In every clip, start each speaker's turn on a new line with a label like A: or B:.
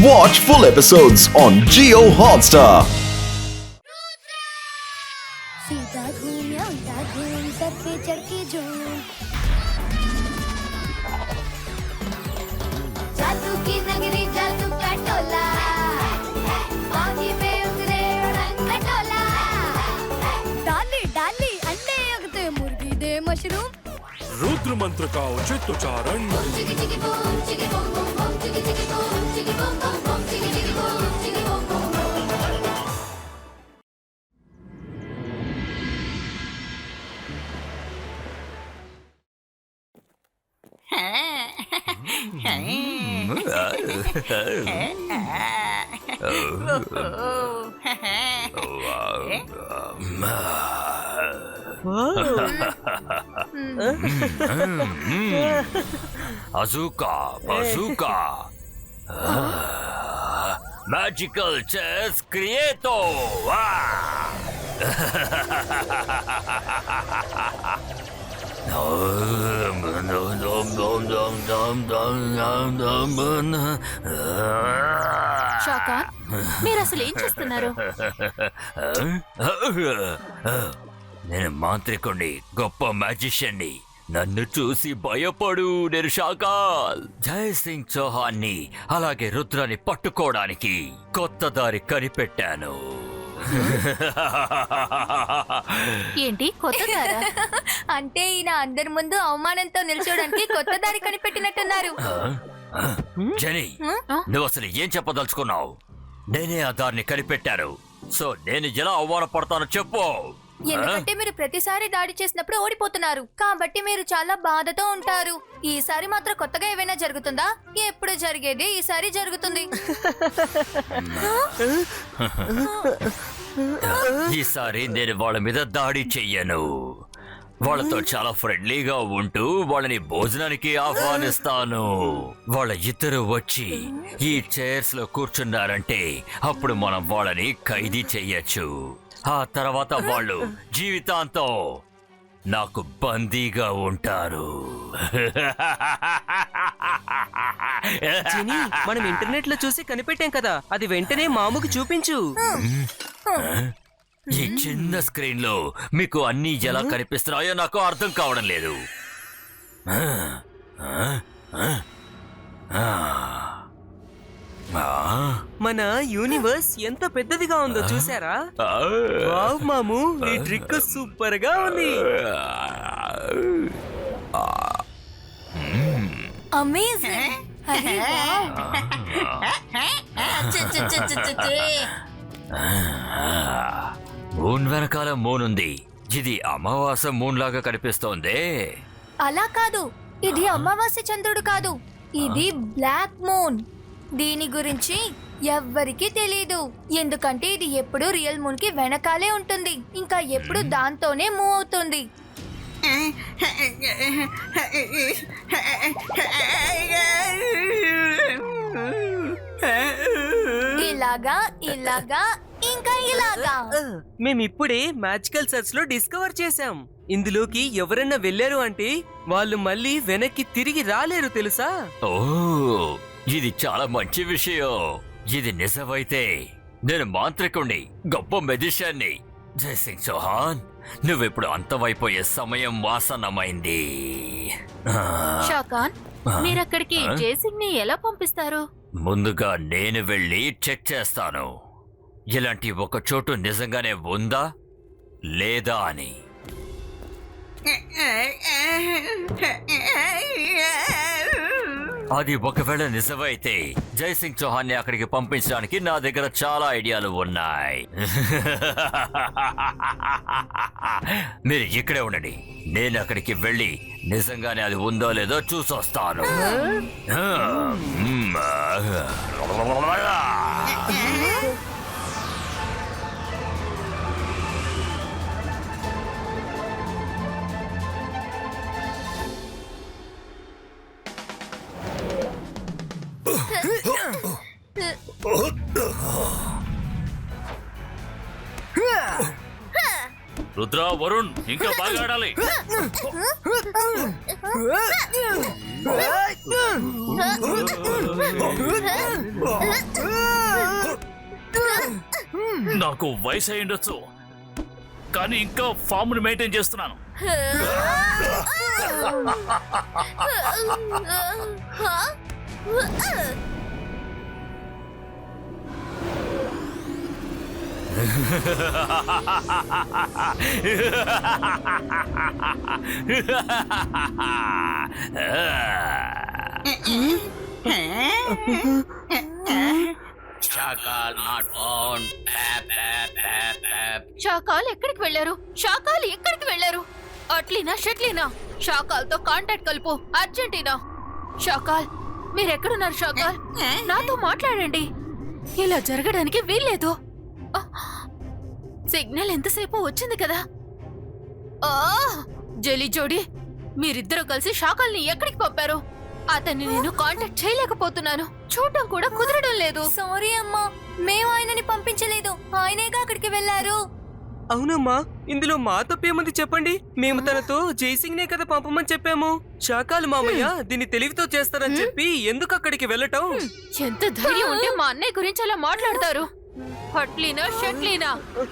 A: Watch full episodes on Jio Hotstar.
B: सीधा घूम या उल्टा घूम सर पे चढ़ के झूम जादू की नगरी जादू का टोला बागी में उतरे रंग का टोला डाली डाली अंडे अगते मुर्गी दे मशरूम
C: रुद्र मंत्र का उचित उच्चारण
B: चिकी चिकी बूम चिकी बूम बूम बूम चिकी चिकी बूम चिकी बूम बूम बूम चिकी चिकी बूम चिकी boom boom
D: Azuka, bazooka. Magical chess creato.
E: షాకాన్, మీరు అసలు ఏం చేస్తున్నారు?
D: నేను మాంత్రికుణ్ణి, గొప్ప మ్యాజిషియన్ని. నన్ను చూసి భయపడు. నేను షాకాల్. జై సింగ్ చౌహాన్ ని అలాగే రుద్రాన్ని పట్టుకోవడానికి కొత్త దారి కనిపెట్టాను.
E: ఏంటి కొత్త దారా?
B: అంటే ఈయన అందరి ముందు అవమానంతో నిల్చోడానికి కొత్త దారి కనిపెట్టినట్టున్నారు.
D: జని, నువ్వు అసలు ఏం చెప్పదలుచుకున్నావు? నేనే ఆ దారిని కనిపెట్టాను. సో నేను ఎలా అవమానపడతానో చెప్పు.
B: ఎందుకంటే మీరు ప్రతిసారి దాడి చేసినప్పుడు ఓడిపోతున్నారు కాబట్టి మీరు చాలా బాధతో ఉంటారు. ఈసారి మాత్రం కొత్తగా ఏమైనా జరుగుతుందా? ఎప్పుడు జరిగేది ఈసారి జరుగుతుంది.
D: ఈసారి నేను వాళ్ళ మీద దాడి చెయ్యను. వాళ్ళతో చాలా ఫ్రెండ్లీగా ఉంటూ వాళ్ళని భోజనానికి ఆహ్వానిస్తాను. వాళ్ళ ఇద్దరు వచ్చి ఈ చైర్స్ లో కూర్చున్నారంటే అప్పుడు మనం వాళ్ళని ఖైదీ చెయ్యొచ్చు. ఆ తర్వాత వాళ్ళు జీవితాంతం నాకు బందీగా ఉంటారు.
F: జిని, మనం ఇంటర్నెట్ లో చూసి కనిపెట్టాం కదా, అది వెంటనే మాముకి చూపించు.
D: ఈ చిన్న స్క్రీన్ లో మీకు అన్ని ఎలా కనిపిస్తున్నాయో నాకు అర్థం కావడం లేదు.
F: మన యూనివర్స్ ఎంత పెద్దదిగా ఉందో చూసారా? వావ్ మాము, ఈ ట్రిక్ సూపర్ గా ఉంది.
B: అమేజింగ్. అరే వావ్.
D: మూన్ వెనకాల మూన్ ఉంది. ఇది అమావాస్య మూన్ లాగా కనిపిస్తోంది.
B: అలా కాదు, ఇది అమావాస్య చంద్రుడు కాదు, ఇది బ్లాక్ మూన్. దీని గురించి ఎవ్వరికీ తెలీదు, ఎందుకంటే ఇది ఎప్పుడు రియల్ మూన్ కి వెనకాలే ఉంటుంది, ఇంకా ఎప్పుడు దాంతోనే మూవ్ అవుతుంది. ఇలాగా ఇలాగా ఇంకా ఇలాగా.
F: మేమిప్పుడే మ్యాజికల్ సర్చ్ లో డిస్కవర్ చేశాం. ఇందులోకి ఎవరన్నా వెళ్ళారు అంటే వాళ్ళు మళ్ళీ వెనక్కి తిరిగి రాలేరు తెలుసా?
D: ఓ, ఇది చాలా మంచి విషయం. ఇది నిజమైతే నేను మాంత్రికుణ్ణి, గొప్ప మెజిషియన్ని. జై సింగ్ చౌహాన్, నువ్విప్పుడు అంతమైపోయే సమయం ఆసన్నమైంది.
E: షాకాన్, మీరక్కడికి జేసింగ్ ని ఎలా పంపిస్తారు?
D: ముందుగా నేను వెళ్ళి చెక్ చేస్తాను, ఇలాంటి ఒక చోటు నిజంగానే ఉందా లేదా అని. అది ఒకవేళ నిజమైతే జై సింగ్ చౌహాన్ ని అక్కడికి పంపించడానికి నా దగ్గర చాలా ఐడియాలు ఉన్నాయి. మీరు ఇక్కడే ఉండండి, నేను అక్కడికి వెళ్ళి నిజంగానే అది ఉందో లేదో చూసొస్తాను.
G: రుద్ర, వరుణ్ ఇంకా బాగా ఆడాలి. నాకు వయసు అయి ఉండొచ్చు, కానీ ఇంకా ఫామ్ ని మెయింటైన్ చేస్తున్నాను.
E: షాకాల్ ఎక్కడికి వెళ్ళారు? షాకాల్ ఎక్కడికి వెళ్ళారు? అట్లీనా షట్లీనా? షాకాల్తో కాంటాక్ట్ కలుపు అర్జెంటీనా. షాకాల్ మీరెక్కడున్నారు? షాకాల్ నాతో మాట్లాడండి. ఇలా జరగడానికి వీల్లేదు. సిగ్నల్ ఎంతసేపు వచ్చింది కదా. జెలీ జోడి, మీరిద్దరూ కలిసి షాకాల్ని ఎక్కడికి పంపారు? అతన్ని నేను కాంటాక్ట్ చేయలేకపోతున్నాను. చూడటం కూడా కుదరడం లేదు.
B: సారీ అమ్మా, మేము ఆయనని పంపించలేదు, ఆయనేగా అక్కడికి వెళ్ళారు.
F: అవునమ్మా, ఇందులో మా తప్పేముంది చెప్పండి? మేము తనతో జైసింగ్ నే కదా పంపమని చెప్పాము. శాకాలు మామయ్య దీన్ని తెలివితో చేస్తారని చెప్పి ఎందుకు అక్కడికి వెళ్ళటం?
E: ఎంత ధైర్యం ఉంటే మా అన్నయ్య గురించి అలా మాట్లాడతారు? హట్లీనా షట్లీనా,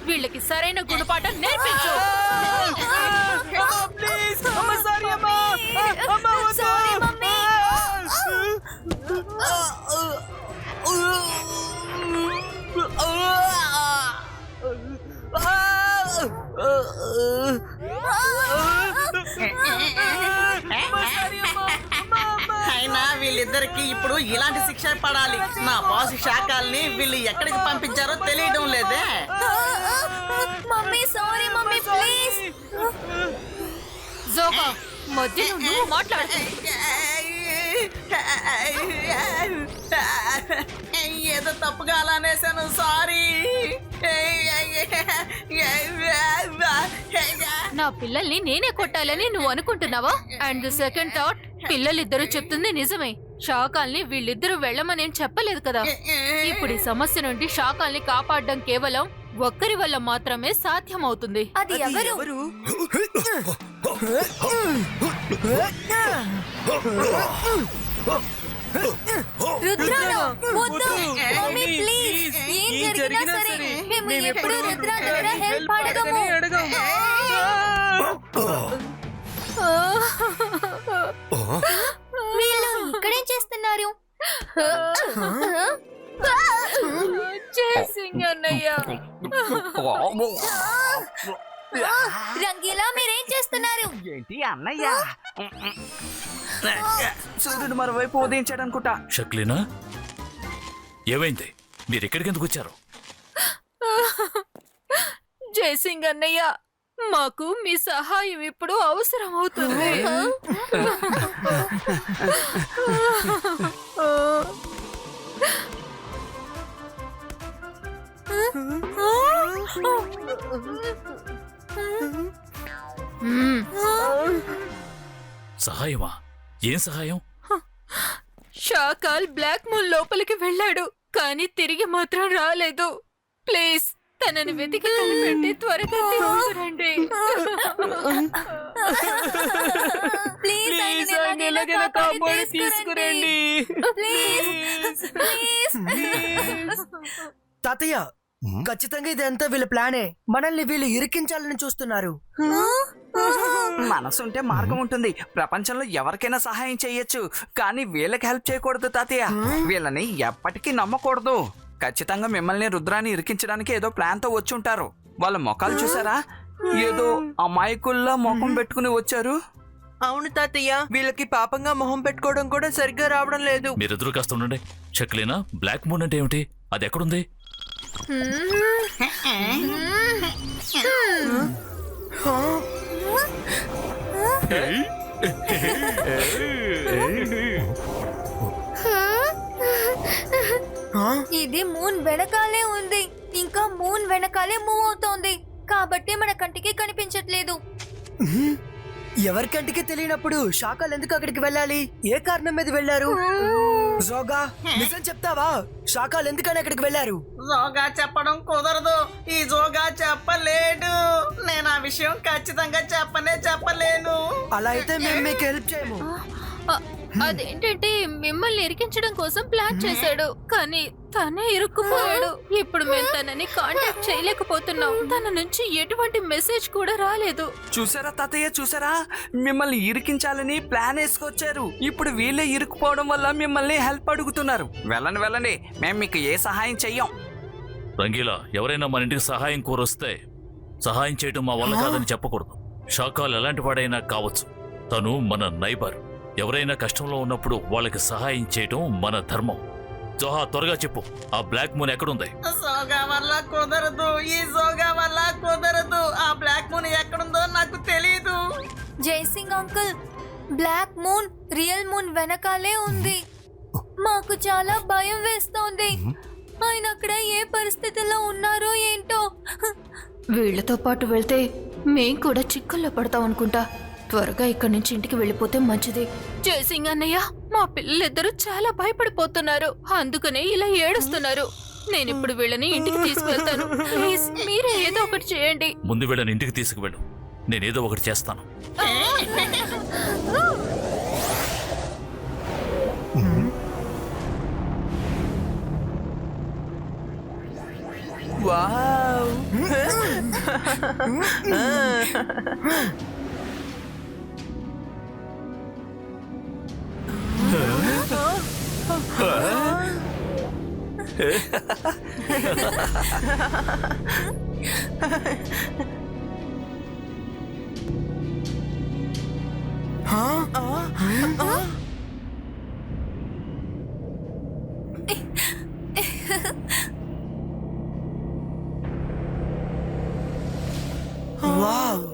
E: వీళ్ళకి సరైన గుణపాఠం నేర్పించు.
B: Sorry mummy.
H: అయినా వీళ్ళిద్దరికి ఇప్పుడు ఇలాంటి శిక్ష పడాలి. నా బాస్ శాఖల్ని వీళ్ళు ఎక్కడికి పంపించారో తెలియడం లేదే.
B: Mummy sorry mummy, please.
E: జోగా మధ్యలో నువ్వు మాట్లాడు.
H: ఏదో తప్పుగా అలా అనేసాను, సారీ.
E: నా పిల్లల్ని నేనే కొట్టాలని నువ్వు అనుకుంటున్నావా? అండ్ ది సెకండ్ థాట్, పిల్లలిద్దరూ చెప్తుంది నిజమే. షాకాల్ని వీళ్ళిద్దరూ వెళ్ళమనేం చెప్పలేదు కదా. ఇప్పుడు ఈ సమస్య నుండి షాకాల్ని కాపాడడం కేవలం ఒక్కరి వల్ల మాత్రమే సాధ్యమవుతుంది.
B: అది ఎవరు? రుద్రాను వద్దు మమ్మీ, ప్లీజ్. ఏం జరిగినా సరే మేము ఎప్పుడు రుద్రా దగ్గర హెల్ప్ అడగము. వీళ్ళు ఇక్కడేం చేస్తున్నారు?
E: జైసింగ్ అన్నయ్య,
B: రంగీలా మీరేం చేస్తున్నారు?
H: ఏంటి అన్నయ్య? సూర్యుడు మరోవైపు ఉదయించాడు అనుకుంటా.
G: షక్లీనా, ఏమైంది? మీరు ఇక్కడికి ఎందుకు వచ్చారు?
E: జైసింగ్ అన్నయ్య, మాకు మీ సహాయం ఇప్పుడు అవసరం అవుతుంది.
G: సహాయమా? ఏం సహాయం?
E: షాకాల్ బ్లాక్ మూన్ లోపలికి వెళ్ళాడు, కానీ తిరిగి మాత్రం రాలేదు. ప్లీజ్ తనని వెతికి కనిపెట్టి త్వరగా తీసుకురండి.
B: ప్లీజ్ ఆయన ఎలాగైనా కాపాడి తీసుకురండి. Please please.
I: తాతయ్య, ఖచ్చితంగా ఇదంతా వీళ్ళ ప్లానే. మనల్ని వీళ్ళు ఇరికించాలని చూస్తున్నారు.
H: మనసుంటే మార్గం ఉంటుంది. ప్రపంచంలో ఎవరికైనా సహాయం చేయొచ్చు, కానీ వీళ్ళకి హెల్ప్ చేయకూడదు తాతయ్య. వీళ్ళని ఎప్పటికీ నమ్మకూడదు. ఖచ్చితంగా మిమ్మల్ని రుద్రాన్ని ఇరికించడానికి ఏదో ప్లాన్ తో వచ్చి ఉంటారు. వాళ్ళ మొఖాలు చూసారా? ఏదో అమాయకుల్లా మొఖం పెట్టుకుని వచ్చారు.
F: అవును తాతయ్య, వీళ్ళకి పాపంగా మొహం పెట్టుకోవడం కూడా సరిగ్గా రావడం లేదు.
G: మీరిద్దరూ కాస్త ఉండండి. షక్లీనా, బ్లాక్ మూన్ అంటే ఏమిటి? అది ఎక్కడుంది?
B: ఇది మూన్ వెనకాలే ఉంది, ఇంకా మూన్ వెనకాలే మూవ్ అవుతోంది, కాబట్టి మన కంటికి కనిపించట్లేదు.
I: ఎవరికంటికి తెలియనప్పుడు శాఖలు ఎందుకు అక్కడికి వెళ్ళాలి? ఏ కారణం మీద వెళ్ళారు? జోగా, నిజం చెప్తావా? శాఖలు ఎందుకని అక్కడికి వెళ్ళారు?
H: జోగా చెప్పడం కుదరదు. ఈ జోగా చెప్పలేడు. నేను ఆ విషయం ఖచ్చితంగా చెప్పలేను.
I: అలా అయితే మేము మీకు హెల్ప్ చేయము.
E: అదేంటంటే మిమ్మల్ని ఇరికించడం కోసం ప్లాన్ చేశాడు, కానీ తనే ఇరుక్కుపోయాడు. ఇప్పుడు మేము తనని కాంటాక్ట్ చేయలేకపోతున్నాం. తన నుంచి ఎటువంటి మెసేజ్ కూడా రాలేదు.
H: చూసారా తాతయ్య, చూసారా? మిమ్మల్ని ఇరికించాలని ప్లాన్ వేసుకొచ్చారు. ఇప్పుడు వీళ్ళే ఇరుక్కుపోవడం వల్ల మిమ్మల్ని హెల్ప్ అడుగుతున్నారు. వెళ్ళండి వెళ్ళండి, మేము మీకు ఏ సహాయం చెయ్యం.
G: రంగీలా, ఎవరైనా మన ఇంటికి సహాయం కోరొస్తే సహాయం చేయటం మా వల్ల కాదని చెప్పకూడదు. షాకాల్ ఎలాంటి వాడైనా కావచ్చు, తను మన నైబర్. ఎవరైనా కష్టంలో ఉన్నప్పుడు వాళ్ళకి సహాయం చేయటం మన ధర్మం. జోహా, త్వరగా చెప్పు, ఆ బ్లాక్ మూన్ ఎక్కడుంది?
J: సోగా వల్ల కుదరదు, ఈ సోగా వల్ల కుదరదు. ఆ బ్లాక్ మూన్ ఎక్కడుందో నాకు తెలియదు.
B: Jaisingh uncle, black moon real moon వెనకాలే ఉంది. మాకు చాలా భయం వేస్తోంది. ఆయన అక్కడ ఏ పరిస్థితుల్లో ఉన్నారో ఏంటో.
E: వీళ్లతో పాటు వెళ్తే మేం కూడా చిక్కుల్లో పడతాం అనుకుంటా. త్వరగా ఇక్కడి నుంచి ఇంటికి వెళ్ళిపోతే మంచిది. జయసింగ్ అన్నయ్య, మా పిల్లలిద్దరూ చాలా భయపడిపోతున్నారు, అందుకనే ఇలా ఏడుస్తున్నారు. నేను ఇప్పుడు వీళ్ళని ఇంటికి తీసుకువెళ్తాను. ప్లీజ్ మీరే ఏదో ఒకటి చేయండి.
G: ముందు వీళ్ళని ఇంటికి తీసుకువెళ్ళు, నేనేదో ఒకటి చేస్తాను.
I: వావ్! వావ్!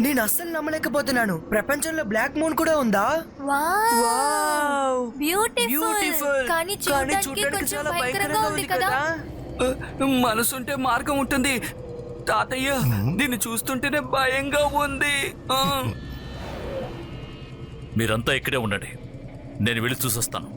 I: నేను అస్సలు నమ్మలేకపోతున్నాను. ప్రపంచంలో బ్లాక్ మూన్ కూడా ఉందా? వావ్!
B: బ్యూటిఫుల్. కానీ చూడడానికి కొంచెం భయంకరంగా ఉంది కదా.
H: మనసుంటే మార్గం ఉంటుంది తాతయ్య. దీన్ని చూస్తుంటేనే భయంగా ఉంది.
G: మీరంతా ఇక్కడే ఉండండి, నేను వెళ్ళి చూసొస్తాను.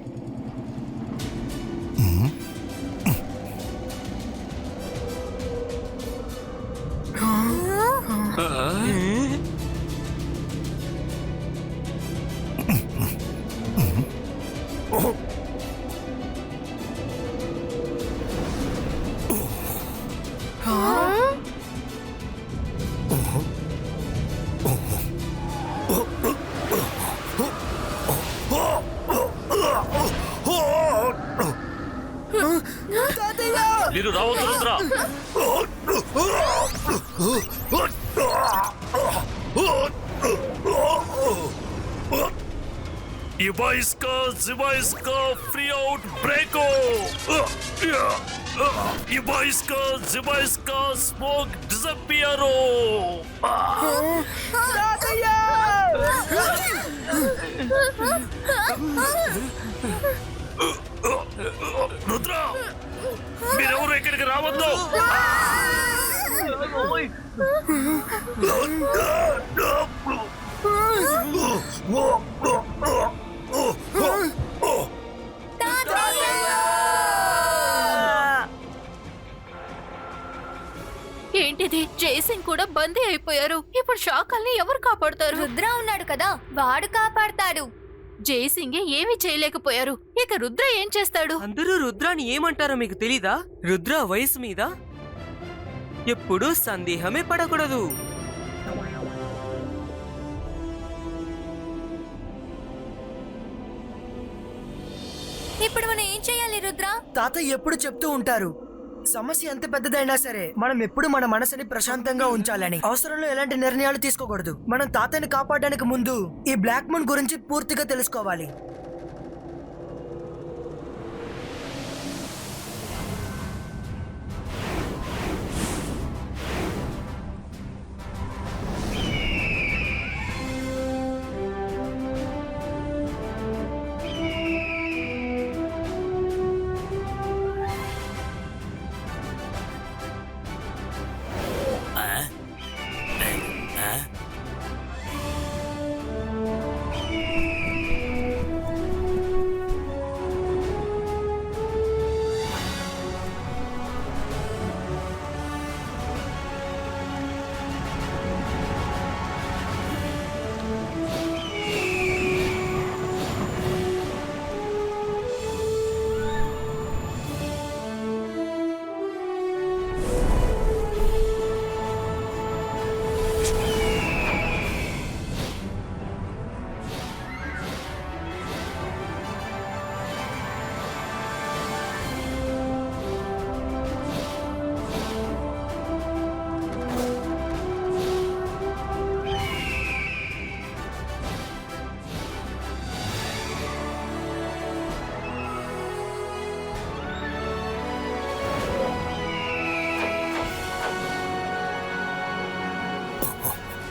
G: మీరు రావద్దు Rudra. Ibaiska free out breako. Ibaiska smoke disappearo. Rudra, మీరెవరు ఇక్కడికి రావద్దు.
E: ఏంటిది? జయసింగ్ కూడా బందీ అయిపోయారు. ఇప్పుడు షాకాల్ని ఎవరు కాపాడతారు?
B: రుద్ర ఉన్నాడు కదా, వాడు కాపాడతాడు.
E: జయసింగే ఏమీ చేయలేకపోయారు, ఇక రుద్ర ఏం చేస్తాడు?
F: అందరూ రుద్రాని ఏమంటారో మీకు తెలీదా? రుద్ర వయసు మీద ఎప్పుడూ సందేహమే పడకూడదు.
B: ఇప్పుడు మనం ఏం చేయాలి రుద్ర?
I: తాతయ్య ఎప్పుడు చెప్తూ ఉంటారు, సమస్య ఎంత పెద్దదైనా సరే మనం ఎప్పుడు మన మనసుని ప్రశాంతంగా ఉంచాలని. అవసరంలో ఎలాంటి నిర్ణయాలు తీసుకోకూడదు. మనం తాతయ్యని కాపాడడానికి ముందు ఈ బ్లాక్ మూన్ గురించి పూర్తిగా తెలుసుకోవాలి.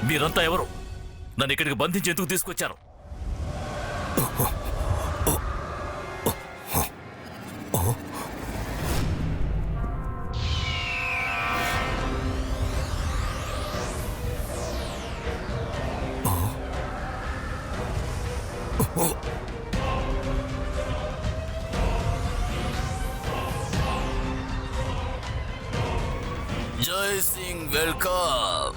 G: మీరంతా ఎవరు? నన్ను ఇక్కడికి బంధించి ఎందుకు తీసుకొచ్చారు?
D: జై సింగ్ వెల్కమ్.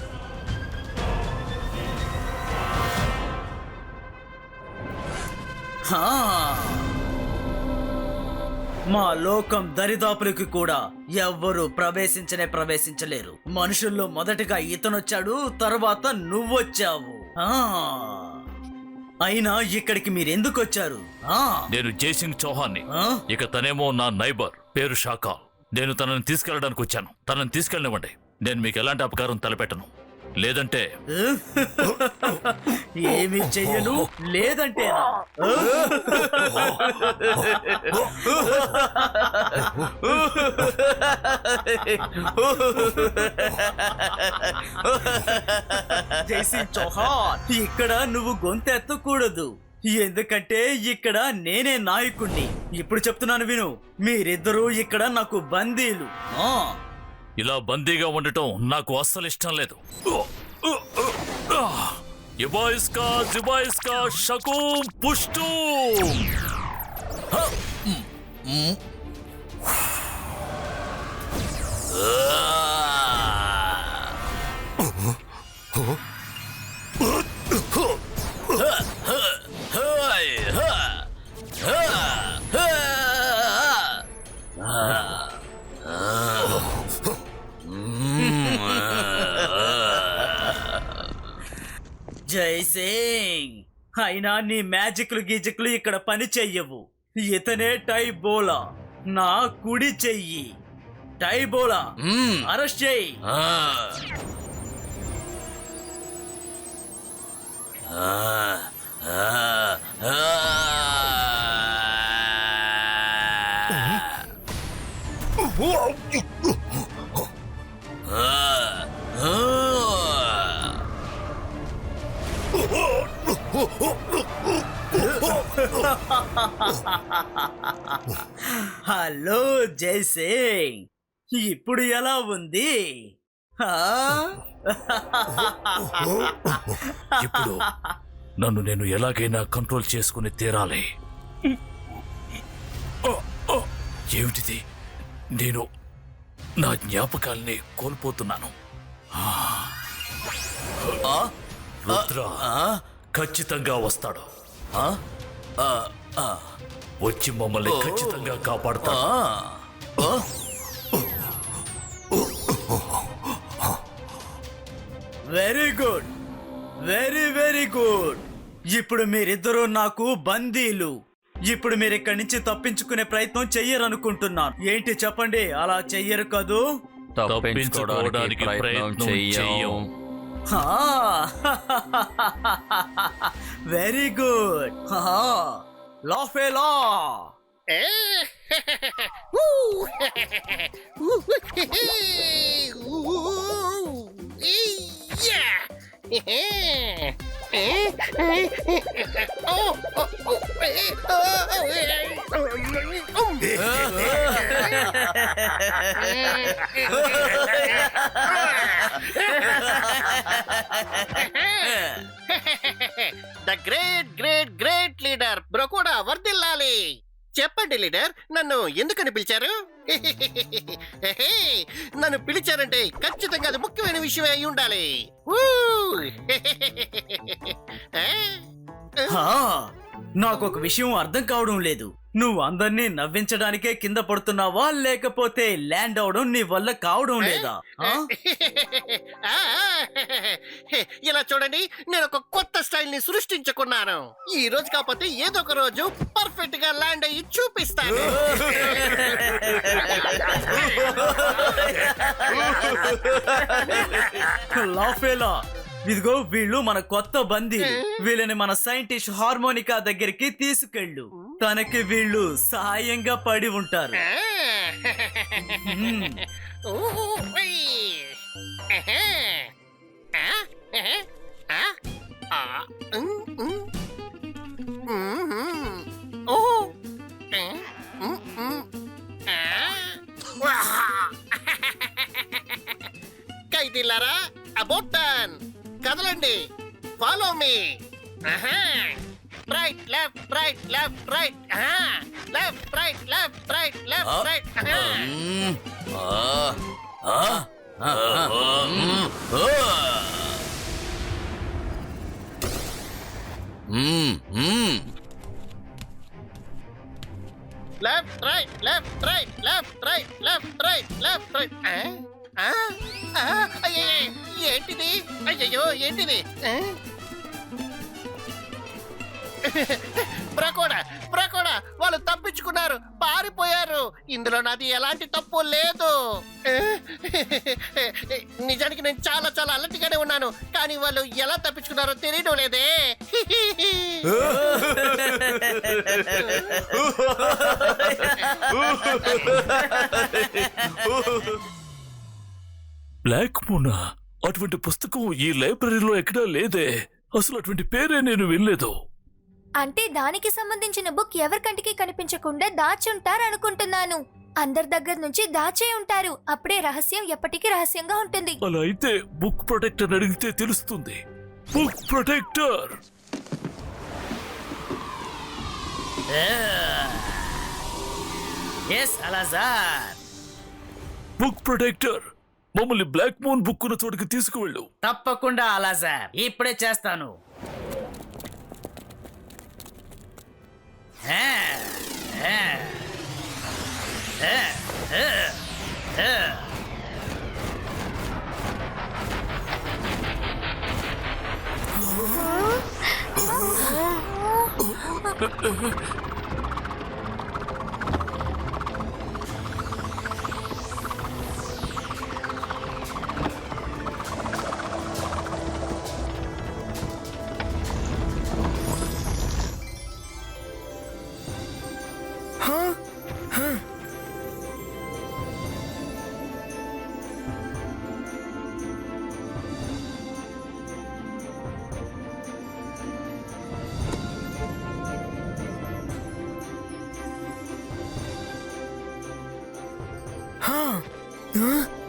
J: మా లోకం దరిదాపులకి కూడా ఎవ్వరూ ప్రవేశించలేరు. మనుషుల్లో మొదటగా ఇతనొచ్చాడు, తర్వాత నువ్వొచ్చావు. అయినా ఇక్కడికి మీరెందుకు వచ్చారు?
G: నేను జైసింగ్ చౌహాన్ని. ఇక తనేమో నా నైబర్, పేరు షాకా. నేను తనని తీసుకెళ్ళడానికి వచ్చాను. తనని తీసుకెళ్ళనివ్వండి. నేను మీకు ఎలాంటి అపకారం తలపెట్టను. లేదంటే
J: ఏమి చెయ్యను, లేదంటే జైసింగ్ చౌహాన్, ఇక్కడ నువ్వు గొంతెత్తకూడదు. ఎందుకంటే ఇక్కడ నేనే నాయకుణ్ణి. ఇప్పుడు చెప్తున్నాను విను, మీరిద్దరూ ఇక్కడ నాకు బందీలు.
G: ఇలా బందీగా ఉండటం నాకు అస్సలు ఇష్టం లేదు. ఇబాయిస్కా జిబాయిస్కా షకూం పుష్టు.
J: జైసింగ్, అయినా నీ మ్యాజిక్లు గీజిక్లు ఇక్కడ పని చెయ్యవు. ఇతనే టైబోలా, నా కుడి చెయ్యి. టైబోలా, అరెస్ట్ చెయ్యి. హలో జైసింగ్, ఇప్పుడు ఎలా ఉంది?
G: ఇప్పుడు నన్ను నేను ఎలాగైనా కంట్రోల్ చేసుకుని తీరాలి. ఏమిటిది? నేను నా జ్ఞాపకాల్ని కోల్పోతున్నాను. రుద్ర ఖచ్చితంగా వస్తాడు. వచ్చి మమ్మల్ని ఖచ్చితంగా కాపాడుతాడు.
J: Very good, very good. ఇప్పుడు మీరిద్దరూ నాకు బందీలు. ఇప్పుడు మీరు ఇక్కడి నుంచి తప్పించుకునే ప్రయత్నం చెయ్యరనుకుంటున్నాను. ఏంటి చెప్పండి, అలా చెయ్యరు కదూ?
D: తప్పించుకోవడానికి ప్రయత్నం చెయ్యం.
J: Very good. లాఫేలా
K: ద గ్రేట్ లీడర్ బ్రొకోడా వర్దిల్లాలి. చెప్పండి లీడర్, నన్ను ఎందుకని పిలిచారు? నన్ను పిలిచారంటే ఖచ్చితంగా అది ముఖ్యమైన విషయమే అయి ఉండాలి.
J: నాకు ఒక విషయం అర్థం కావడం లేదు. నువ్వు అందరినీ నవ్వించడానికే కింద పడుతున్నావా, లేకపోతే ల్యాండ్ అవడం నీ వల్ల కావడం లేదా?
K: ఇలా చూడండి, నేను ఒక కొత్త స్టైల్ ని సృష్టించుకున్నాను. ఈ రోజు కాకపోతే ఏదో ఒక రోజు పర్ఫెక్ట్ గా ల్యాండ్ అయ్యి చూపిస్తాను.
J: లాఫేలా, ఇదిగో వీళ్ళు మన కొత్త బందీ. వీళ్ళని మన సైంటిస్ట్ హార్మోనికా దగ్గరికి తీసుకెళ్ళు. తనకి వీళ్ళు సహాయంగా పడి ఉంటారు.
K: ఆ? ఆ, ఉమ్, ఉమ్. ఉమ్, ఓ ఏ, ఉమ్, ఉమ్. ఆ, వా. ఖైదీలారా అబౌట్ టర్న్ కదలండి follow me right left right left right left right left right left right left right left right left right left right left right అయ్యో ఏంటిది అయ్యయ్యో ఏంటిది ప్రకోడా వాళ్ళు తప్పించుకున్నారు పారిపోయారు ఇందులో నాది ఎలాంటి తప్పు లేదు నిజానికి నేను చాలా చాలా అలర్ట్గానే ఉన్నాను కానీ వాళ్ళు ఎలా తప్పించుకున్నారో తెలియడం లేదే
G: బ్లాక్ మూన్ అటువంటి పుస్తకం ఈ లైబ్రరీలో ఎక్కడా లేదే. అసలు అటువంటి పేరే నేను వినలేదు.
B: అంటే దానికి సంబంధించిన బుక్ ఎవరికంటికి కనిపించకుండా దాచుంటారనుకుంటున్నాను. అందరి దగ్గర నుంచి దాచే ఉంటారు. అప్పుడే రహస్యం ఎప్పటికీ రహస్యంగా ఉంటుంది.
G: అలా అయితే బుక్ ప్రొటెక్టర్ అడిగితే తెలుస్తుంది. బుక్ ప్రొటెక్టర్ బుక్ ప్రొటెక్టర్ మమ్మల్ని బ్లాక్ మూన్ బుక్ ఉన్న చోటుకి తీసుకువెళ్ళు.
J: తప్పకుండా అలాజార్, ఇప్పుడే చేస్తాను.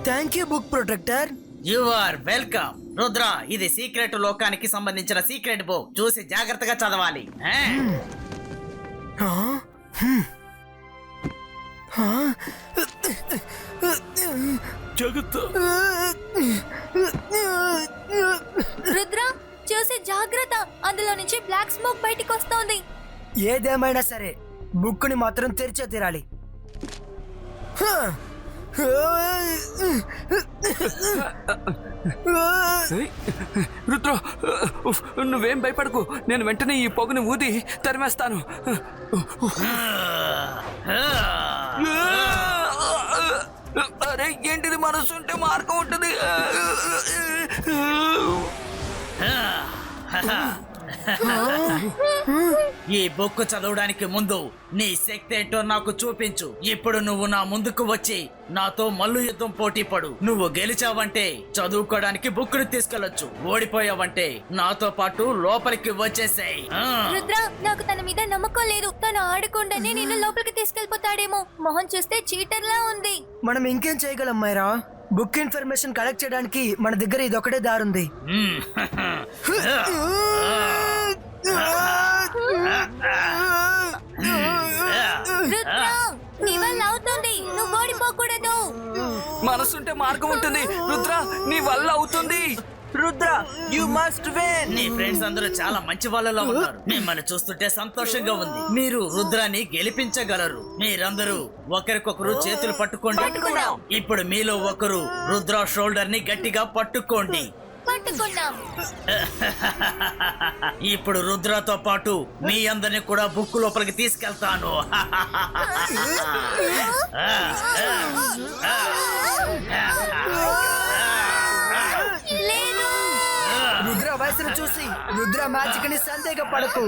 I: Thank you book protector.
J: You are welcome. Rudra, ఇది సీక్రెట్ లోకానికి సంబంధించిన సీక్రెట్ బుక్. చూసి జాగ్రత్తగా చదవాలి.
B: రుద్ర చూసి జాగ్రత్త, అందులో నుంచి బ్లాక్ స్మోక్ బయటికి వస్తోంది.
I: ఏదేమైనా సరే బుక్ ని మాత్రం తెరిచే తీరాలి.
H: రుద్ర, నువ్వేం భయపడకు. నేను వెంటనే ఈ పొగని ఊది తరిమేస్తాను. అరే ఏంటిది, మనసు ఉంటే మార్గం ఉంటుంది.
J: ఈ బుక్ చదవడానికి ముందు నీ శక్తి ఏంటో నాకు చూపించు. ఇప్పుడు నువ్వు నా ముందుకు వచ్చి నాతో మల్లు యుద్ధం పోటీ పడు. నువ్వు గెలిచావంటే చదువుకోవడానికి బుక్ ని తీసుకెళ్లొచ్చు. ఓడిపోయావంటే నాతో పాటు లోపలికి వచ్చేసాయి.
B: రుద్ర, నాకు తన మీద నమ్మకం లేదు. తను ఆడకుండానే నిన్ను లోపలికి తీసుకెళ్లిపోతాడేమో. మొహం చూస్తే చీటర్ లా ఉంది.
I: మనం ఇంకేం చేయగలం మైరా? బుక్ ఇన్ఫర్మేషన్ కలెక్ట్ చేయడానికి మన దగ్గర ఇదొకటే దారుంది.
B: రుద్ర, నీ వల్ల అవుతుంది. నువ్వు ఓడిపోకూడదు.
H: మనసుంటే మార్గం ఉంటుంది. రుద్ర, నీ వల్ల అవుతుంది.
I: Rudra, you must win.
J: నీ ఫ్రెండ్స్ అందరూ చాలా మంచి వాళ్ళలో ఉన్నారు. మిమ్మల్ని చూస్తుంటే సంతోషంగా ఉంది. మీరు రుద్రాన్ని గెలిపించగలరు. మీరందరూ ఒకరికొకరు చేతులు పట్టుకోండి. ఇప్పుడు మీలో ఒకరు రుద్ర షోల్డర్ ని గట్టిగా పట్టుకోండి.
B: పట్టుకున్నాం.
J: ఇప్పుడు రుద్రతో పాటు మీ అందరిని కూడా బుక్ లోపలికి తీసుకెళ్తాను.
I: రుద్ర వయసును చూసి రుద్ర మ్యాజిక్ ని సందేహపడకు.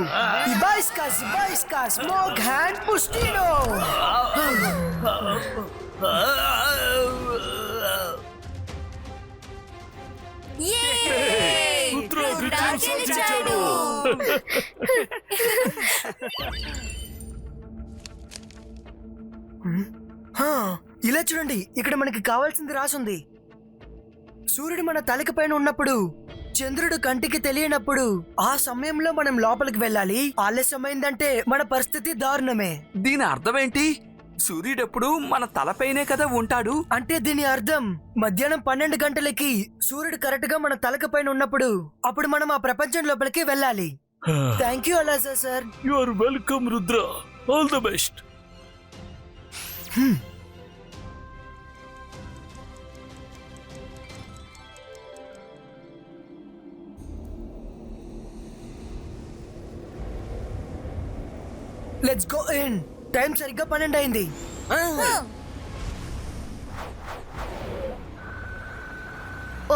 I: ఇబాయిస్కా జిబాయిస్కా స్మోక్ హ్యాండ్ పుస్టినో.
B: Yay!
G: రుద్ర విజయ్.
B: గెలిచాడు.
I: హా, ఇలా చూడండి, ఇక్కడ మనకి కావాల్సింది రాసుంది. సూర్యుడు మన తలకి పైన ఉన్నప్పుడు, చంద్రుడు కంటికి తెలియనప్పుడు, ఆ సమయంలో మనం లోపలికి వెళ్ళాలి. ఆలస్యమైందంటే మన పరిస్థితి దారుణమే.
H: దీని అర్థం ఏంటి? సూర్యుడెప్పుడు మన తలపైనే కదా ఉంటాడు.
I: అంటే దీని అర్థం మధ్యాహ్నం 12 గంటలకి సూర్యుడు కరెక్ట్ గా మన తలక పైన ఉన్నప్పుడు అప్పుడు మనం ఆ ప్రపంచం లోపలికి వెళ్ళాలి. థ్యాంక్ యూ అలాజా sir.
G: You are welcome Rudra. All the best.
I: Let's go in. Time సరిగ్గా 12 అయింది.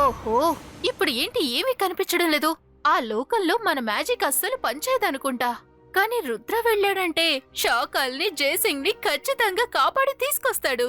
E: ఓహో, ఇప్పుడు ఏంటి ఏమీ కనిపించడం లేదు. ఆ లోకంలో మన మ్యాజిక్ అస్సలు పనిచేయదనుకుంటా. కానీ రుద్ర వెళ్ళాడంటే షాకాల్ని జయసింగ్ ని ఖచ్చితంగా కాపాడి తీసుకొస్తాడు.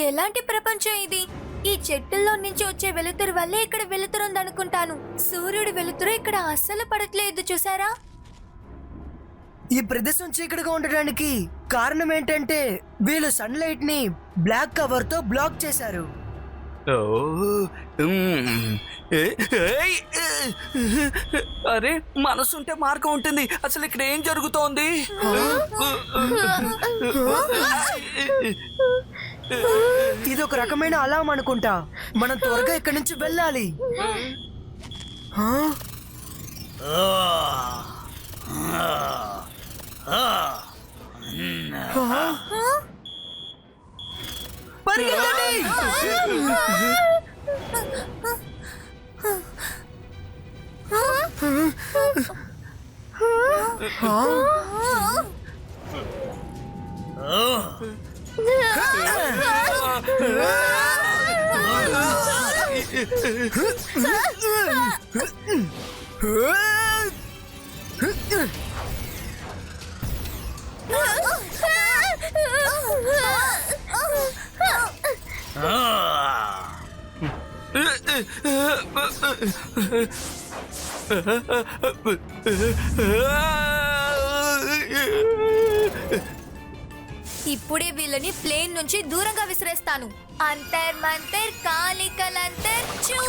B: ఎలాంటి ప్రపంచం ఇది? ఈ చెట్టుల్లో నుంచి వచ్చే వెలుతురు వల్లే ఇక్కడ వెలుతురు ఉందనుకుంటాను. సూర్యుడి వెలుతురు ఇక్కడ అస్సలు పడట్లేదు, చూసారా?
I: ఈ ప్రదేశం చీకటిగా ఉండడానికి కారణం ఏంటంటే వీళ్ళు సన్లైట్ ని బ్లాక్ కవర్ తో బ్లాక్ చేశారు.
H: అరే, మనసుంటే మార్గం ఉంటుంది. అసలు ఇక్కడ ఏం జరుగుతోంది?
I: ఇది ఒక రకమైన అలాం అనుకుంటా. మనం త్వరగా ఇక్కడి నుంచి వెళ్ళాలి. పరిగెత్తండి!
B: ఇప్పుడే వీళ్ళని ప్లేన్ నుంచి దూరంగా విసిరేస్తాను. అంతర్ మంతర్ కాలికలంతర్ చూ.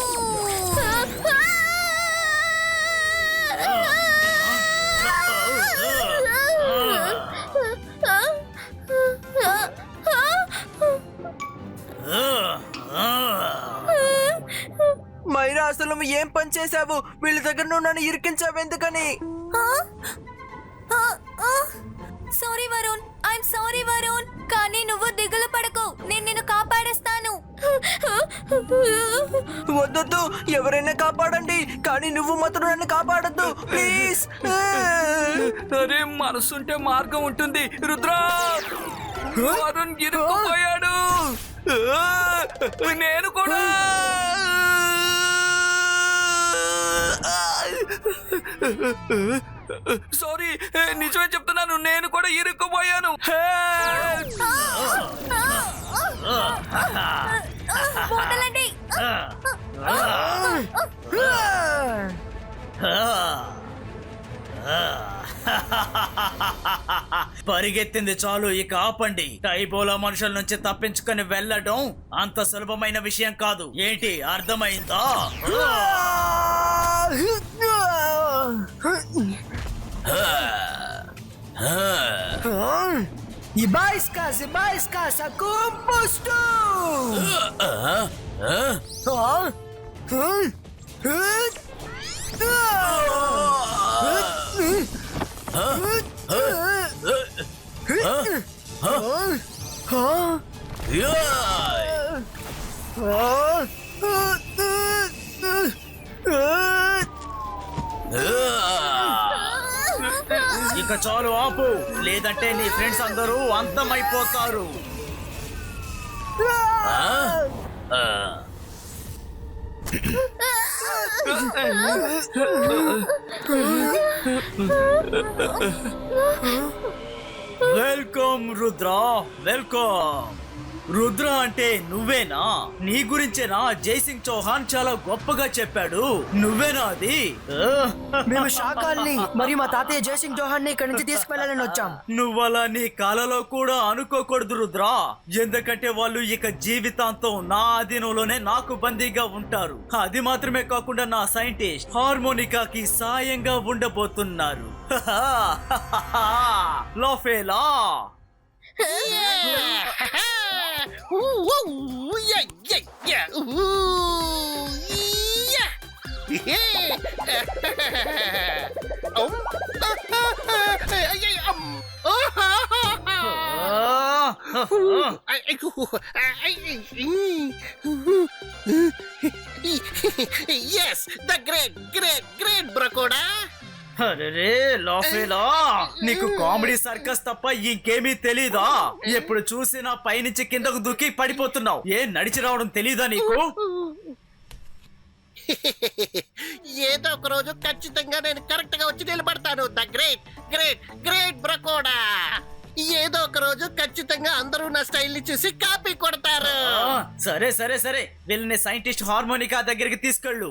I: మైరా, అసలు నువ్వు ఏం పని చేసావు? వీళ్ళ దగ్గర నువ్వు నన్ను ఇరికించావు ఎందుకని?
B: Sorry Varun, I'm sorry Varun. కానీ నువ్వు దిగులు పడకు, నేను నిన్ను కాపాడేస్తాను.
I: వద్దొద్దు, ఎవరైనా కాపాడండి, కానీ నువ్వు మాత్రం నన్ను కాపాడద్దు ప్లీజ్.
H: అరే, మనసుంటే మార్గం ఉంటుంది. రుద్ర, వరుణ్ ఇరుక్కుపోయాడు. నేను కూడా. సారీ, నిజమే చెప్తున్నాను, నేను కూడా ఇరుక్కుపోయాను.
B: వదలండి.
J: పరిగెత్తింది చాలు, ఇక ఆపండి. టైబోలా మనుషుల నుంచి తప్పించుకొని వెళ్ళడం అంత సులభమైన విషయం కాదు. ఏంటి, అర్థమైందా?
I: Ibaiska, sacou posto!
J: ఇక చాలు, ఆపు, లేదంటే నీ ఫ్రెండ్స్ అందరూ అంతమైపోతారు. Welcome Rudra, welcome. రుద్ర అంటే నువ్వేనా? నీ గురించేనా జైసింగ్ చౌహాన్ చాలా గొప్పగా చెప్పాడు? నువ్వేనా అది?
I: మేము శాకాల్ని మరియు మా తాతయ్య జయసింగ్ చౌహాన్ ని ఇక్కడి నుంచి తీసుకువెళ్ళాలని వచ్చాం.
J: నువ్వలా నీ కాలలో కూడా అనుకోకూడదు రుద్ర, ఎందుకంటే వాళ్ళు ఇక జీవితాంతం నా అధీనంలోనే నాకు బందీగా ఉంటారు. అది మాత్రమే కాకుండా నా సైంటిస్ట్ హార్మోనికాకి సాయంగా ఉండబోతున్నారు. లోఫేలా
K: Yes, the great Brakoda.
J: అరే లోఫేలా, నీకు కామెడీ సర్కస్ తప్ప ఇంకేమీ తెలీదా? ఎప్పుడు చూసినా పైనుంచి కిందకు దూకి పడిపోతున్నావు. నడిచి రావడం తెలీదా నీకు?
K: ఏదో ఒక రోజు ఖచ్చితంగా నేను కరెక్ట్ గా వచ్చి నిలబడతాను. ద గ్రేట్ బ్రకోడా. ఏదో ఒక రోజు ఖచ్చితంగా అందరూ నా స్టైల్ ని చూసి కాపీ కొడతారు.
J: సరే సరే సరే, వీళ్ళని సైంటిస్ట్ హార్మోనికా దగ్గరికి తీసుకెళ్ళు.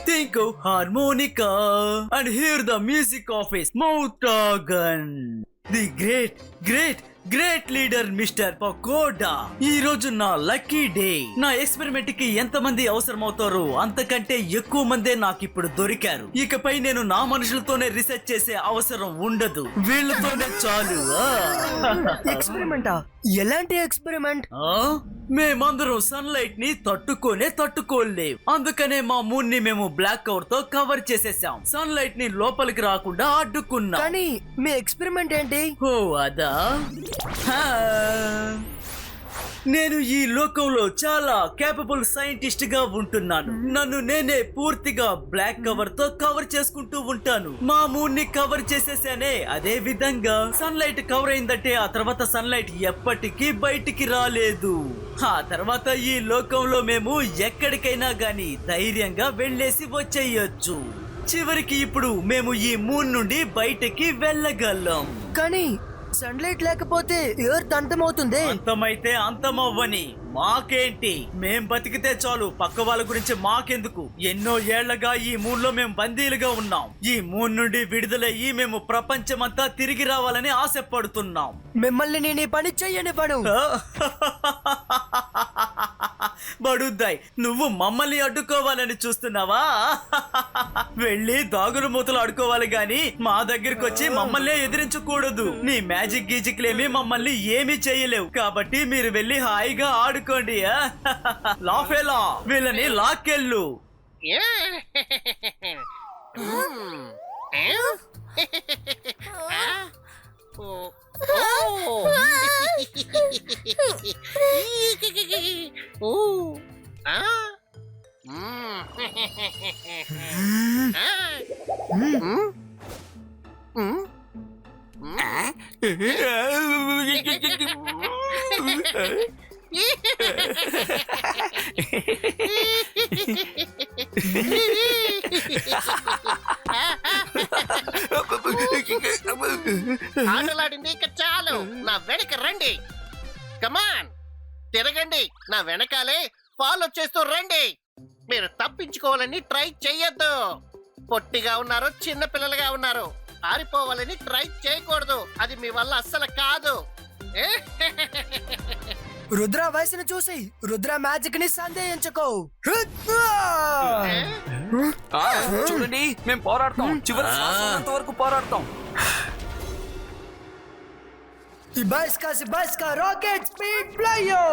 J: Think of harmonica and hear the music of his mouth organ. The great leader mister pakoda. ఈ రోజు నా లక్కీ డే. నా ఎక్స్పెరిమెంట్ కి ఎంత మంది అవసరమవుతారో అంతకంటే ఎక్కువ మందే నాకు ఇప్పుడు దొరికారు. ఇకపై నేను నా మనుషులతోనే రీసెర్చ్ చేసే అవసరం ఉండదు, వీళ్ళతోనే చాలు.
I: ఎక్స్పెరిమెంటా? ఎలాంటి ఎక్స్పెరిమెంట్?
J: మేమందరం సన్లైట్ ని తట్టుకోలేవు. అందుకనే మా మూన్ ని మేము బ్లాక్ కవర్ తో కవర్ చేసేసాం. సన్లైట్ ని లోపలికి రాకుండా అడ్డుకున్నాం.
I: కానీ మీ ఎక్స్పెరిమెంట్ ఏంటి?
J: ఓ అదా, నేను ఈ లోకంలో చాలా కేపబుల్ సైంటిస్ట్ గా ఉంటున్నాను. నన్ను నేనే పూర్తిగా బ్లాక్ కవర్ తో కవర్ చేసుకుంటూ ఉంటాను. మా మూన్ ని కవర్ చేసేసానే. అదే విధంగా సన్లైట్ కవర్ అయిందంటే ఆ తర్వాత సన్లైట్ ఎప్పటికీ బయటికి రాలేదు. ఆ తర్వాత ఈ లోకంలో మేము ఎక్కడికైనా గాని ధైర్యంగా వెళ్ళేసి వచ్చేయొచ్చు. చివరికి ఇప్పుడు మేము ఈ మూన్ నుండి బయటికి వెళ్ళగలం.
I: కానీ సన్లైట్ లేకపోతే ఎర్త్ అంతమవుతుంది.
J: అంతమైతే అంతమవ్వని, మాకేంటి? మేం బతికితే చాలు, పక్క వాళ్ళ గురించి మాకెందుకు? ఎన్నో ఏళ్లగా ఈ మూన్ లో మేము బందీలుగా ఉన్నాం. ఈ మూన్ నుండి విడుదలయ్యి మేము ప్రపంచమంతా తిరిగి రావాలని ఆశపడుతున్నాం.
I: మిమ్మల్ని నేను ఈ పని చెయ్యనివ్వను.
J: బడుద్దాయ్, నువ్వు మమ్మల్ని అడ్డుకోవాలని చూస్తున్నావా? వెళ్ళి దాగుడు మూతలు అడుకోవాలి గాని మా దగ్గరకు వచ్చి మమ్మల్ని ఎదిరించకూడదు. నీ మ్యాజిక్ గీజిక్లేమి మమ్మల్ని ఏమీ చేయలేవు. కాబట్టి మీరు వెళ్ళి హాయిగా ఆడుకోండి. లాఫేలా, వీళ్ళని లాక్కెళ్ళు.
K: ఆటలాడింది ఇక చాలు, నా వెనక రండి. కమాన్, తిరగండి, నా వెనకాలే ఫాలో చేస్తూ రండి. మీరు తప్పించుకోవాలని ట్రై చెయ్యొద్దు. పొట్టిగా ఉన్నారు, చిన్న పిల్లలుగా ఉన్నారు. పారిపోవాలని ట్రై చేయకూడదు, అది మీ వల్ల అస్సలు కాదు.
I: రుద్ర వయసును చూసి రుద్ర మ్యాజిక్ ని సందేహించుకో.
H: చూడండి, మేము పోరాడతాం, చివరి శ్వాస ఉన్నంత వరకు పోరాడతాం.
I: సిబాస్కా రాకెట్ స్పీడ్ ఫ్లయో.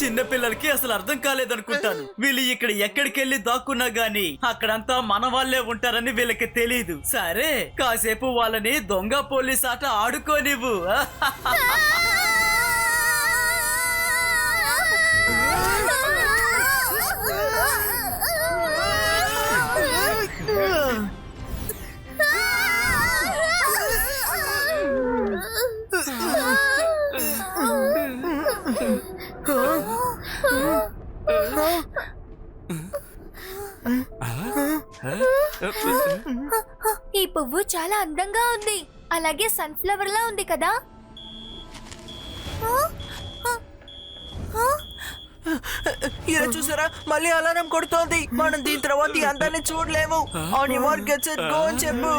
J: చిన్నపిల్లలకి అసలు అర్థం కాలేదనుకుంటాను. వీళ్ళు ఇక్కడ ఎక్కడికి వెళ్ళి దాక్కున్నా గానీ అక్కడంతా మన వాళ్ళే ఉంటారని వీళ్ళకి తెలీదు. సరే, కాసేపు వాళ్ళని దొంగ పోలీస్ ఆట ఆడుకోనివ్వు.
B: ఈ పువ్వు చాలా అందంగా ఉంది, అలాగే సన్ఫ్లవర్ లా ఉంది కదా.
I: ఇలా చూసారా, మళ్ళీ అలారం కొడుతోంది. మనం దీని తర్వాత ఈ అందాన్ని చూడలేము. On your mark, get set, go అని చెప్పు.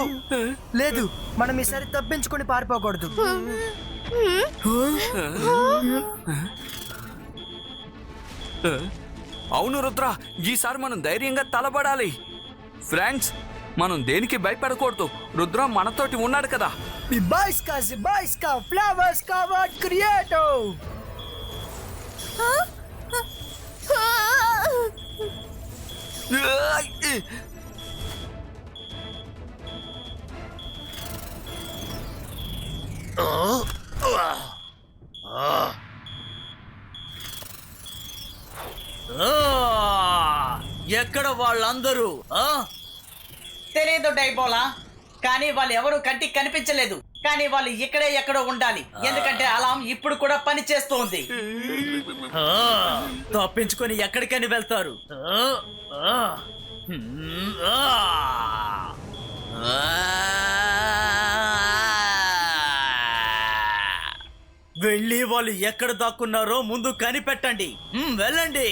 I: లేదు, మనం ఈసారి తప్పించుకుని పారిపోకూడదు.
H: అవును రుద్ర, ఈసారి మనం ధైర్యంగా తలబడాలి. ఫ్రెండ్స్, మనం దేనికి భయపడకూడదు. రుద్ర మనతోటి ఉన్నాడు కదా.
I: Zibaiska, flowers covered creator.
J: ఎక్కడ వాళ్ళందరూ?
L: తెలీదు డైబోలా, కానీ వాళ్ళు ఎవరు కంటికి కనిపించలేదు. కానీ వాళ్ళు ఇక్కడే ఎక్కడో ఉండాలి, ఎందుకంటే అలాం ఇప్పుడు కూడా పని చేస్తోంది.
J: తప్పించుకొని ఎక్కడికని వెళ్తారు? వెళ్ళి వాళ్ళు ఎక్కడ దాక్కున్నారో ముందు కనిపెట్టండి. వెళ్ళండి.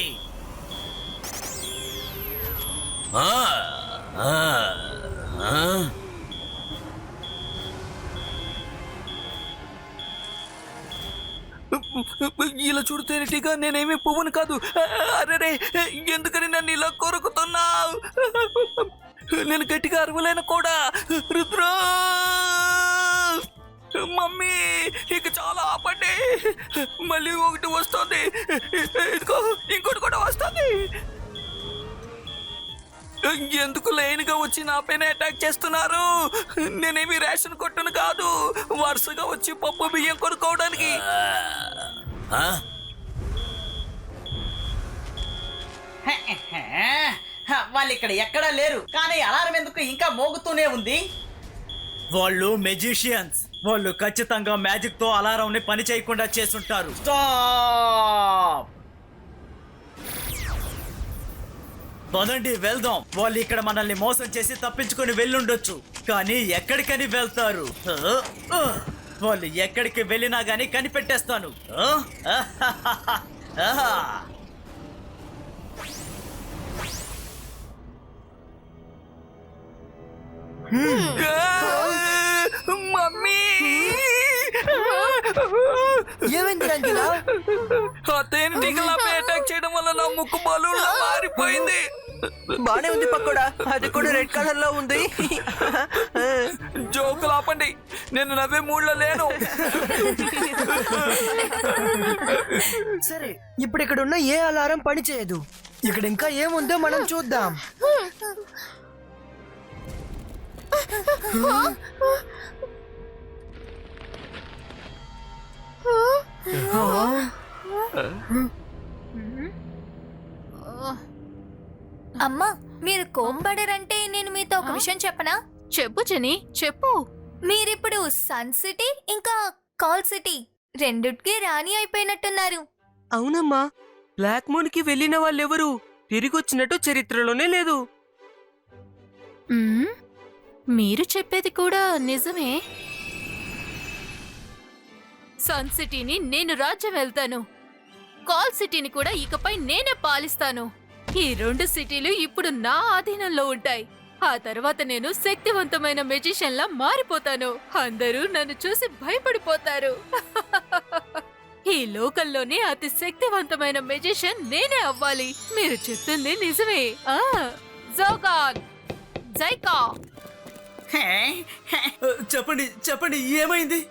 H: ఇలా చూడితేనట్టుగా నేనేమి పువ్వును కాదు. అరే, ఎందుకని నన్ను ఇలా కొరుకుతున్నావు? నేను గట్టిగా అరవలేను కూడా. రుద్రా, మమ్మీ, ఇక చాలా ఆపండి. మళ్ళీ ఒకటి వస్తుంది, ఇదిగో ఇంకోటి కూడా వస్తుంది. ఎందుకు లైన్గా వచ్చి నా పైన అటాక్ చేస్తున్నారు? నేనేమి రేషన్ కొట్టును కాదు, వరుసగా వచ్చి పప్పు బియ్యం కొనుక్కోవడానికి.
L: వాళ్ళు ఇక్కడ ఎక్కడా లేరు, కానీ అలారం ఎందుకు ఇంకా మోగుతూనే ఉంది?
J: వాళ్ళు మెజిషియన్స్. వాళ్ళు ఖచ్చితంగా మ్యాజిక్ తో అలారం ని పని చేయకుండా చేస్తుంటారు. స్టాప్! పదండి వెళ్దాం. వాళ్ళు ఇక్కడ మనల్ని మోసం చేసి తప్పించుకొని వెళ్ళుండొచ్చు, కానీ ఎక్కడికని వెళ్తారు? వాళ్ళు ఎక్కడికి వెళ్ళినా గానీ కనిపెట్టేస్తాను.
H: మమ్మీ,
I: ఏమైంది రంగిలా?
H: తేనెటీగలపై అటాక్ చేయడం వల్ల నా ముక్కు బలూన్లా మారిపోయింది.
I: బానే ఉంది పక్కడా, అది కూడా రెడ్ కలర్ లో ఉంది.
H: జోకులు ఆపండి, నేను నవ్వే మూడ్లో లేను.
I: సరే, ఇప్పుడు ఇక్కడ ఉన్న ఏ అలారం పని చేయదు. ఇక్కడ ఇంకా ఏముందో మనం చూద్దాం.
B: అమ్మా, మీరు కోంబడరంటే నేను మీతో ఒక విషయం చెప్పనా?
E: చెప్పు జెనీ, చెప్పు.
B: మీరిప్పుడు సన్ సిటీ ఇంకా కాల్ సిటీ రెండిటికి రాణి అయిపోయినట్టున్నారు.
F: అవునమ్మా, బ్లాక్ మూన్ కి వెళ్ళిన వాళ్ళెవరు తిరిగి వచ్చినట్టు చరిత్రలోనే లేదు.
E: మీరు చెప్పేది కూడా నిజమే. సన్ సిటీని నేను రాజ్యం వెళ్తాను, కాల్ సిటీని కూడా ఇకపై నేనే పాలిస్తాను. ఈ రెండు సిటీలు ఇప్పుడు నా ఆధీనంలో ఉంటాయి. ఆ తర్వాత నేను శక్తివంతమైన మెజిషియన్ లా మారిపోతాను. అందరూ నన్ను చూసి భయపడిపోతారు. ఈ లోకంలోనే అతి శక్తివంతమైన మెజిషియన్ నేనే అవ్వాలి. మీరు చెప్తుంది నిజమే. జోగాన్, జైకా.
J: చెప్పండి, చెప్పండి, ఏమైంది?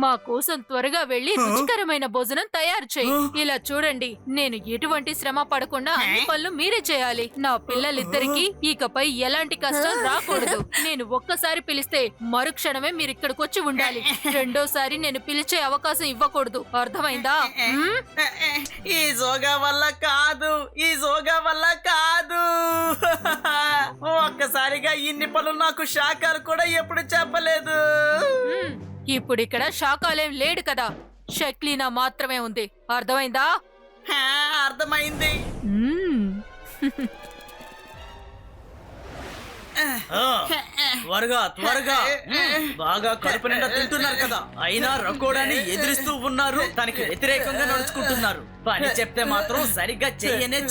E: మా కోసం త్వరగా వెళ్లి రుచికరమైన భోజనం తయారు చేయి. ఇలా చూడండి, నేను ఎటువంటి శ్రమ పడకుండా అన్ని పనులు మీరే చేయాలి. నా పిల్లలిద్దరికి ఇకపై ఎలాంటి కష్టం రాకూడదు. నేను ఒక్కసారి పిలిస్తే మరుక్షణమే మీరు ఇక్కడికి వచ్చి ఉండాలి. రెండోసారి నేను పిలిచే అవకాశం ఇవ్వకూడదు. అర్థమైందా?
L: ఈ జోగా వల్ల కాదు, ఈ జోగా వల్ల కాదు. ఒక్కసారిగా ఇన్ని పనులు నాకు శాఖలు కూడా ఎప్పుడు చెప్పలేదు.
E: ఇప్పుడు ఇక్కడ శాకాలేం లేడు కదా, షక్లీనా మాత్రమే ఉంది. అర్థమైందా?
L: అర్థమైంది.
J: త్వరగా త్వరగా బాగా కడుపు నిండా తింటున్నారు కదా, అయినా రకోడాని ఎదిరిస్తూ ఉన్నారు. దానికి వ్యతిరేకంగా నడుచుకుంటున్నారు. పని చెప్తే మాత్రం సరిగ్గా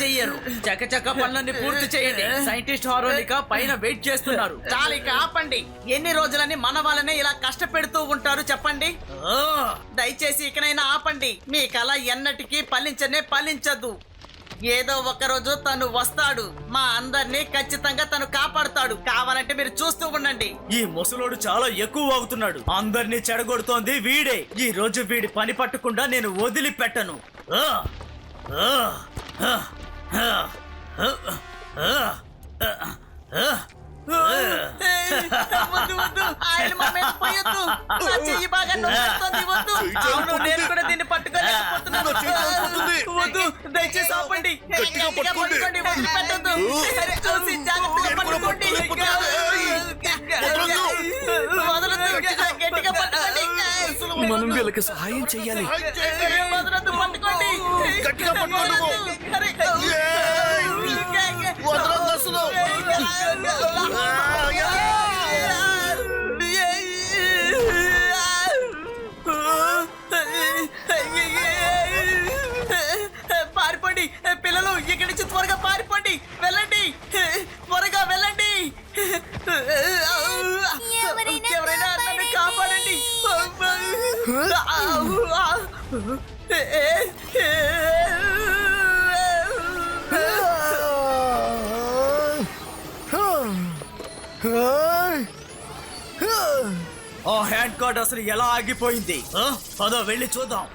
J: చెయ్యరు. చకచక పనులన్నీ పూర్తి చేయండి. సైంటిస్ట్ హారోనిక పైన వెయిట్ చేస్తున్నారు.
L: చాలిక ఆపండి. ఎన్ని రోజులని మన వాళ్ళనే ఇలా కష్టపెడుతూ ఉంటారు చెప్పండి. దయచేసి ఇకనైనా ఆపండి. మీ కళ ఎన్నటికీ ఫలించదు. ఏదో ఒక రోజు తను వస్తాడు, మా అందరినీ ఖచ్చితంగా తను కాపాడుతాడు. కావాలంటే మీరు చూస్తూ ఉండండి.
J: ఈ ముసలోడు చాలా ఎక్కువ వాగుతున్నాడు. అందరినీ చెడగొడుతోంది వీడే. ఈ రోజు వీడి పని పట్టకుండా నేను వదిలిపెట్టను.
L: వద్దు వద్దు, ఆయన మా మీద పోయొద్దు. నా చెయ్యి బాగా నొప్పేస్తోంది. వద్దు. అవును, నేను కూడా దీన్ని పట్టుకోలేకపోతున్నాను. వద్దు, దయచేసి ఆపండి. గట్టిగా పట్టుకోండి, వదిలిపెట్టొద్దు. చూసి జాగ్రత్తగా పట్టుకోండి. వదలొద్దు, గట్టిగా పట్టుకోండి.
A: మనం వీళ్ళకి సహాయం చెయ్యాలి.
L: వదలొద్దు, పట్టుకోండి.
A: గట్టిగా పట్టుకోండి. వదలొద్దు అసలు.
L: పారిపోండి పిల్లలు, ఇక్కడి నుంచి త్వరగా పారిపోండి. వెళ్ళండి, త్వరగా వెళ్ళండి. ఎవరైనా నన్ను కాపాడండి.
J: ఆ హ్యాండ్ కార్డ్ అసలు ఎలా ఆగిపోయింది? పద వెళ్ళి చూద్దాం.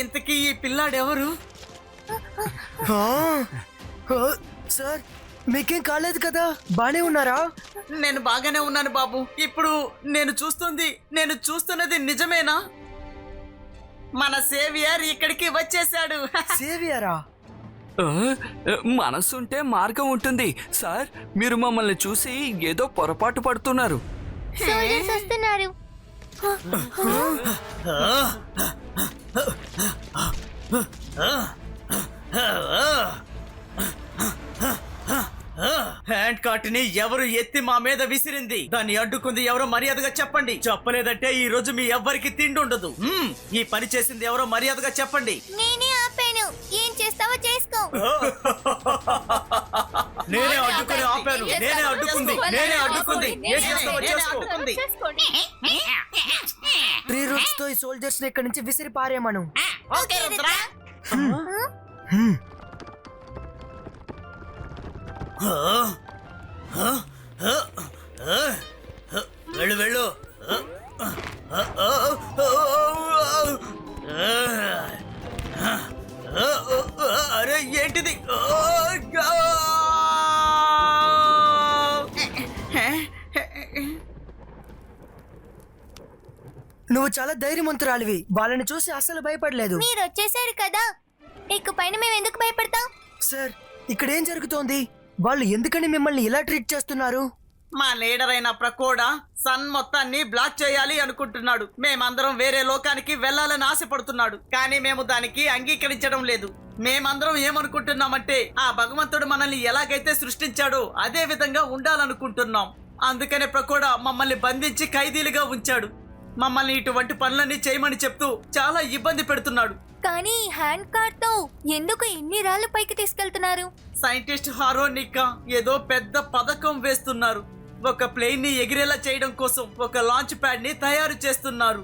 L: ఇంతకీ ఈ పిల్లాడెవరు?
I: సార్, మీకేం కాలేదు కదా? బానే ఉన్నారా?
L: నేను బాగానే ఉన్నాను బాబు. ఇప్పుడు నేను చూస్తున్నది నిజమేనా? మన సేవియర్ ఇక్కడికి వచ్చేసాడు.
I: సేవియరా?
H: మనసుంటే మార్గం ఉంటుంది. సార్, మీరు మమ్మల్ని చూసి ఏదో పొరపాటు పడుతున్నారు.
B: సోల్జర్స్ వస్తున్నారు.
J: హ్యాండ్ కార్ట్ ని ఎవరు ఎత్తి మా మీద విసిరింది? దాన్ని అడ్డుకుంది ఎవరో మర్యాదగా చెప్పండి. చెప్పలేదంటే ఈ రోజు మీ ఎవ్వరికి తిండి ఉండదు. ఈ పని చేసింది ఎవరో మర్యాదగా చెప్పండి.
B: నేనే ఆపాను. ఏం చేస్తావో చేసుకో.
J: నేనే అడ్డుకుని ఆపాను. నేనే అడ్డుకుంది. ఏం చేస్తావో చేసుకో.
I: 3 రూట్స్ తో ఈ సోల్జర్స్ ని ఇక్కడి నుంచి విసిరి పారేమను.
L: ఓకే రుద్రా.
J: వెళ్ళు వెళ్ళు. అరే ఏంటిది?
I: నువ్వు చాలా ధైర్యవంతురాలివి. వాళ్ళని చూసి అస్సలు భయపడలేదు.
B: మీరు వచ్చేసారు కదా, ఇక పైన మేము ఎందుకు భయపడతాం?
I: సార్, ఇక్కడ ఏం జరుగుతోంది? వాళ్ళు ఎందుకని మిమ్మల్ని ఇలా ట్రీట్ చేస్తున్నారు?
L: మా లీడర్ అయిన ప్రకోడా సన్ మొత్తాన్ని బ్లాక్ చేయాలి అనుకుంటున్నాడు. మేమందరం వేరే లోకానికి వెళ్ళాలని ఆశపడుతున్నాడు. కానీ మేము దానికి అంగీకరించడం లేదు. మేమందరం ఏమనుకుంటున్నామంటే ఆ భగవంతుడు మనల్ని ఎలాగైతే సృష్టించాడో అదే విధంగా ఉండాలనుకుంటున్నాం. అందుకనే ప్రకోడా మమ్మల్ని బంధించి ఖైదీలుగా ఉంచాడు. మమ్మల్ని ఇటువంటి పనులన్నీ చేయమని చెప్తూ చాలా ఇబ్బంది పెడుతున్నాడు.
B: కానీ ఈ హ్యాండ్ కార్డ్ తో ఎందుకు ఇన్ని రాళ్ళు పైకి తీసుకెళ్తున్నారు?
L: సైంటిస్ట్ హారోనికా ఏదో పెద్ద పథకం వేస్తున్నారు. ఒక ప్లేన్ ని ఎగిరేలా చేయడం కోసం ఒక లాంచ్ ప్యాడ్ ని తయారు చేస్తున్నారు.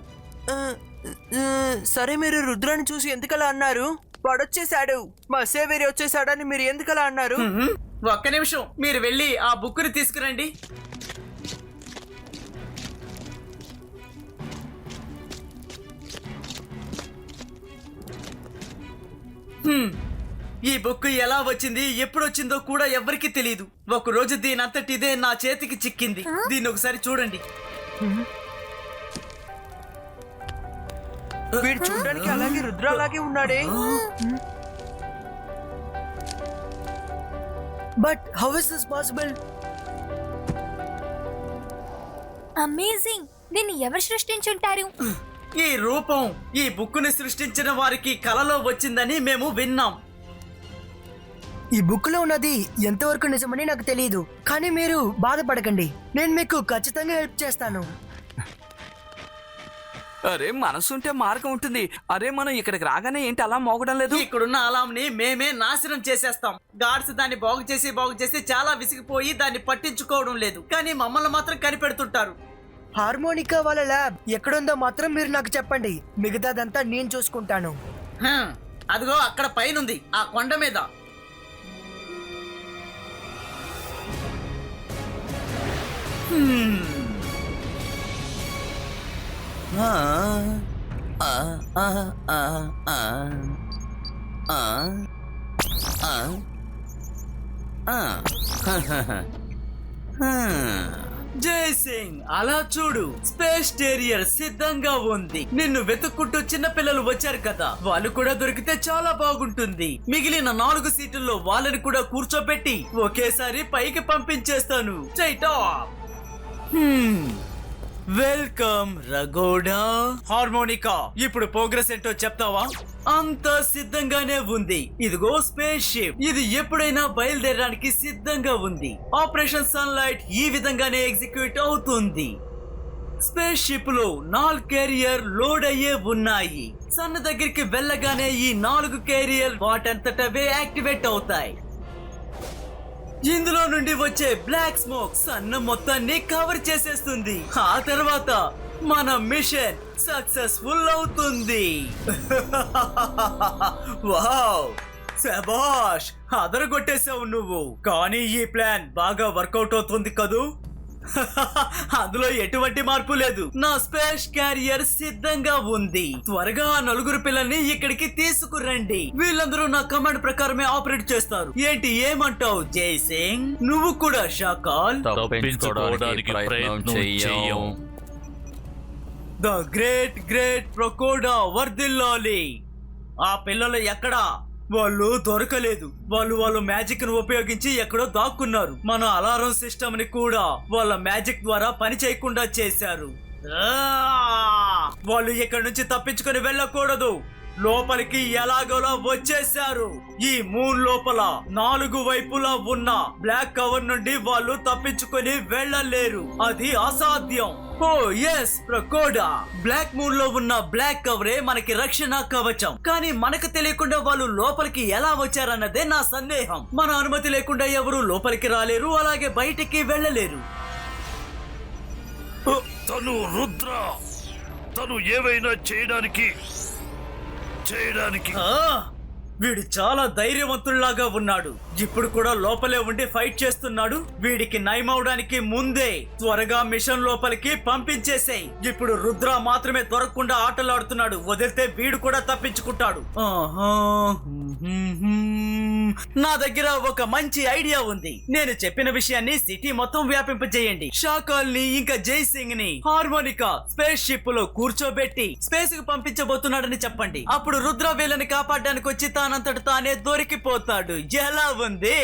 I: సరే, మీరు రుద్రాన్ని చూసి ఎందుకలా అన్నారు? వాడొచ్చేసాడు, మా సేవేరి వచ్చేసాడని మీరు ఎందుకలా అన్నారు?
L: ఒక్క నిమిషం, మీరు వెళ్ళి ఆ బుక్ ని తీసుకురండి. ఈ బుక్ ఎలా వచ్చింది, ఎప్పుడు వచ్చిందో కూడా ఎవరికి తెలియదు. ఒక రోజు దీనంతటిదే నా చేతికి చిక్కింది. దీన్ని ఒకసారి చూడండి.
I: వీడు చూడడానికి అలాగే రుద్ర అలాగే ఉన్నాడే. But how is this possible?
B: Amazing! దీన్ని ఎవరు సృష్టించుంటారు?
L: ఈ రూపం ఈ బుక్ ని సృష్టించిన వారికి కలలో వచ్చిందని మేము విన్నాం.
I: ఈ బుక్ లో ఉన్నది ఎంతవరకు నిజమని నాకు తెలియదు, కానీ మీరు బాధపడకండి, నేను మీకు ఖచ్చితంగా హెల్ప్ చేస్తాను.
H: అరే, మనసుంటే మార్గం ఉంటుంది. అరే, మనం ఇక్కడికి రాగానే ఏంటి అలా మోగడం లేదు?
L: ఇక్కడున్న అలాం ని మేమే నాశనం చేసేస్తాం. గార్డ్స్ దాన్ని బాగు చేసి చాలా విసిగిపోయి దాన్ని పట్టించుకోవడం లేదు, కానీ మమ్మల్ని మాత్రం కనిపెడుతుంటారు.
I: హార్మోనికా వాళ్ళ ల్యాబ్ ఎక్కడుందో మాత్రం మీరు నాకు చెప్పండి, మిగతాదంతా నేను చూసుకుంటాను.
L: అదిగో అక్కడ పైనుంది, ఆ కొండ మీద. జై సింగ్, అలా చూడు, స్పేస్ టేరియర్ సిద్ధంగా ఉంది. నిన్ను వెతుక్కుంటూ చిన్న పిల్లలు వచ్చారు కదా, వాళ్ళు కూడా దొరికితే చాలా బాగుంటుంది. మిగిలిన 4 సీటుల్లో వాళ్ళని కూడా కూర్చోబెట్టి ఒకేసారి పైకి పంపించేస్తాను. వెల్కమ్ రఘోడా. హార్మోనికా, ఇప్పుడు ప్రోగ్రెస్ ఏంటో చెప్తావా? అంతా సిద్ధంగానే ఉంది. ఇదిగో స్పేస్ షిప్, ఇది ఎప్పుడైనా బయలుదేరడానికి సిద్ధంగా ఉంది. ఆపరేషన్ సన్లైట్ ఈ విధంగానే ఎగ్జిక్యూట్ అవుతుంది. స్పేస్ షిప్ లో 4 క్యారియర్ లోడ్ అయ్యే ఉన్నాయి. సన్ దగ్గరికి వెళ్ళగానే ఈ 4 క్యారియర్ వాటంతటవే యాక్టివేట్ అవుతాయి. ఇందులో నుండి వచ్చే బ్లాక్ స్మోక్ సన్న మొత్తాన్ని కవర్ చేసేస్తుంది. ఆ తర్వాత మన మిషన్ సక్సెస్ఫుల్ అవుతుంది. వావ్, శభాష్, అదరగొట్టేసావు నువ్వు. కానీ ఈ ప్లాన్ బాగా వర్కౌట్ అవుతుంది కదూ? అందులో ఎటువంటి మార్పు లేదు. నా స్పేస్ క్యారియర్ సిద్ధంగా ఉంది. త్వరగా 4 పిల్లల్ని ఇక్కడికి తీసుకురండి. వీళ్ళందరూ నా కమాండ్ ప్రకారమే ఆపరేట్ చేస్తారు. ఏంటి, ఏమంటావు జై సింగ్? నువ్వు కూడా షాకాల్?
D: తప్పించుకోవడానికి ప్రయత్నం చెయ్యం.
L: ద గ్రేట్ గ్రేట్ ప్రకోడా వర్ధిల్లాలి. ఆ పిల్లలు ఎక్కడా? వాళ్ళు దొరకలేదు. వాళ్ళు మ్యాజిక్ ను ఉపయోగించి ఎక్కడో దాక్కున్నారు. మన అలారం సిస్టమ్ ని కూడా వాళ్ళ మ్యాజిక్ ద్వారా పని చేయకుండా చేశారు. వాళ్ళు ఇక్కడి నుంచి తప్పించుకొని వెళ్ళకూడదు. లోపలికి ఎలాగోలా వచ్చేశారు. ఈ మూన్ లోపల 4 వైపులా ఉన్న బ్లాక్ కవర్ నుండి వాళ్ళు తప్పించుకొని వెళ్ళలేరు. అది అసాధ్యం. ఓ ఎస్ ప్రకోడా, బ్లాక్ మూన్ లో ఉన్న బ్లాక్ కవరే మనకి రక్షణ కవచం. కానీ మనకు తెలియకుండా వాళ్ళు లోపలికి ఎలా వచ్చారన్నదే నా సందేహం. మన అనుమతి లేకుండా ఎవరు లోపలికి రాలేరు, అలాగే బయటికి వెళ్ళలేరు.
G: తను రుద్ర, తను ఏవైనా చేయడానికి
L: వీడు చాలా ధైర్యవంతుల్లాగా ఉన్నాడు. ఇప్పుడు కూడా లోపలే ఉండి ఫైట్ చేస్తున్నాడు. వీడికి నయమవడానికి ముందే త్వరగా మిషన్ లోపలికి పంపించేసేయ్. ఇప్పుడు రుద్ర మాత్రమే దొరకకుండా ఆటలాడుతున్నాడు. వదిలితే వీడు కూడా తప్పించుకుంటాడు. నా దగ్గర ఒక మంచి ఐడియా ఉంది. నేను చెప్పిన విషయాన్ని సిటీ మొత్తం వ్యాపింపజేయండి. షాకాల్ ని ఇంకా జై సింగ్ ని హార్మోనికా స్పేస్ షిప్ లో కూర్చోబెట్టి స్పేస్ కు పంపించబోతున్నాడని చెప్పండి. అప్పుడు రుద్ర వీళ్ళని కాపాడడానికి వచ్చి తానంతట తానే దొరికిపోతాడు. ఎలా ఉంది?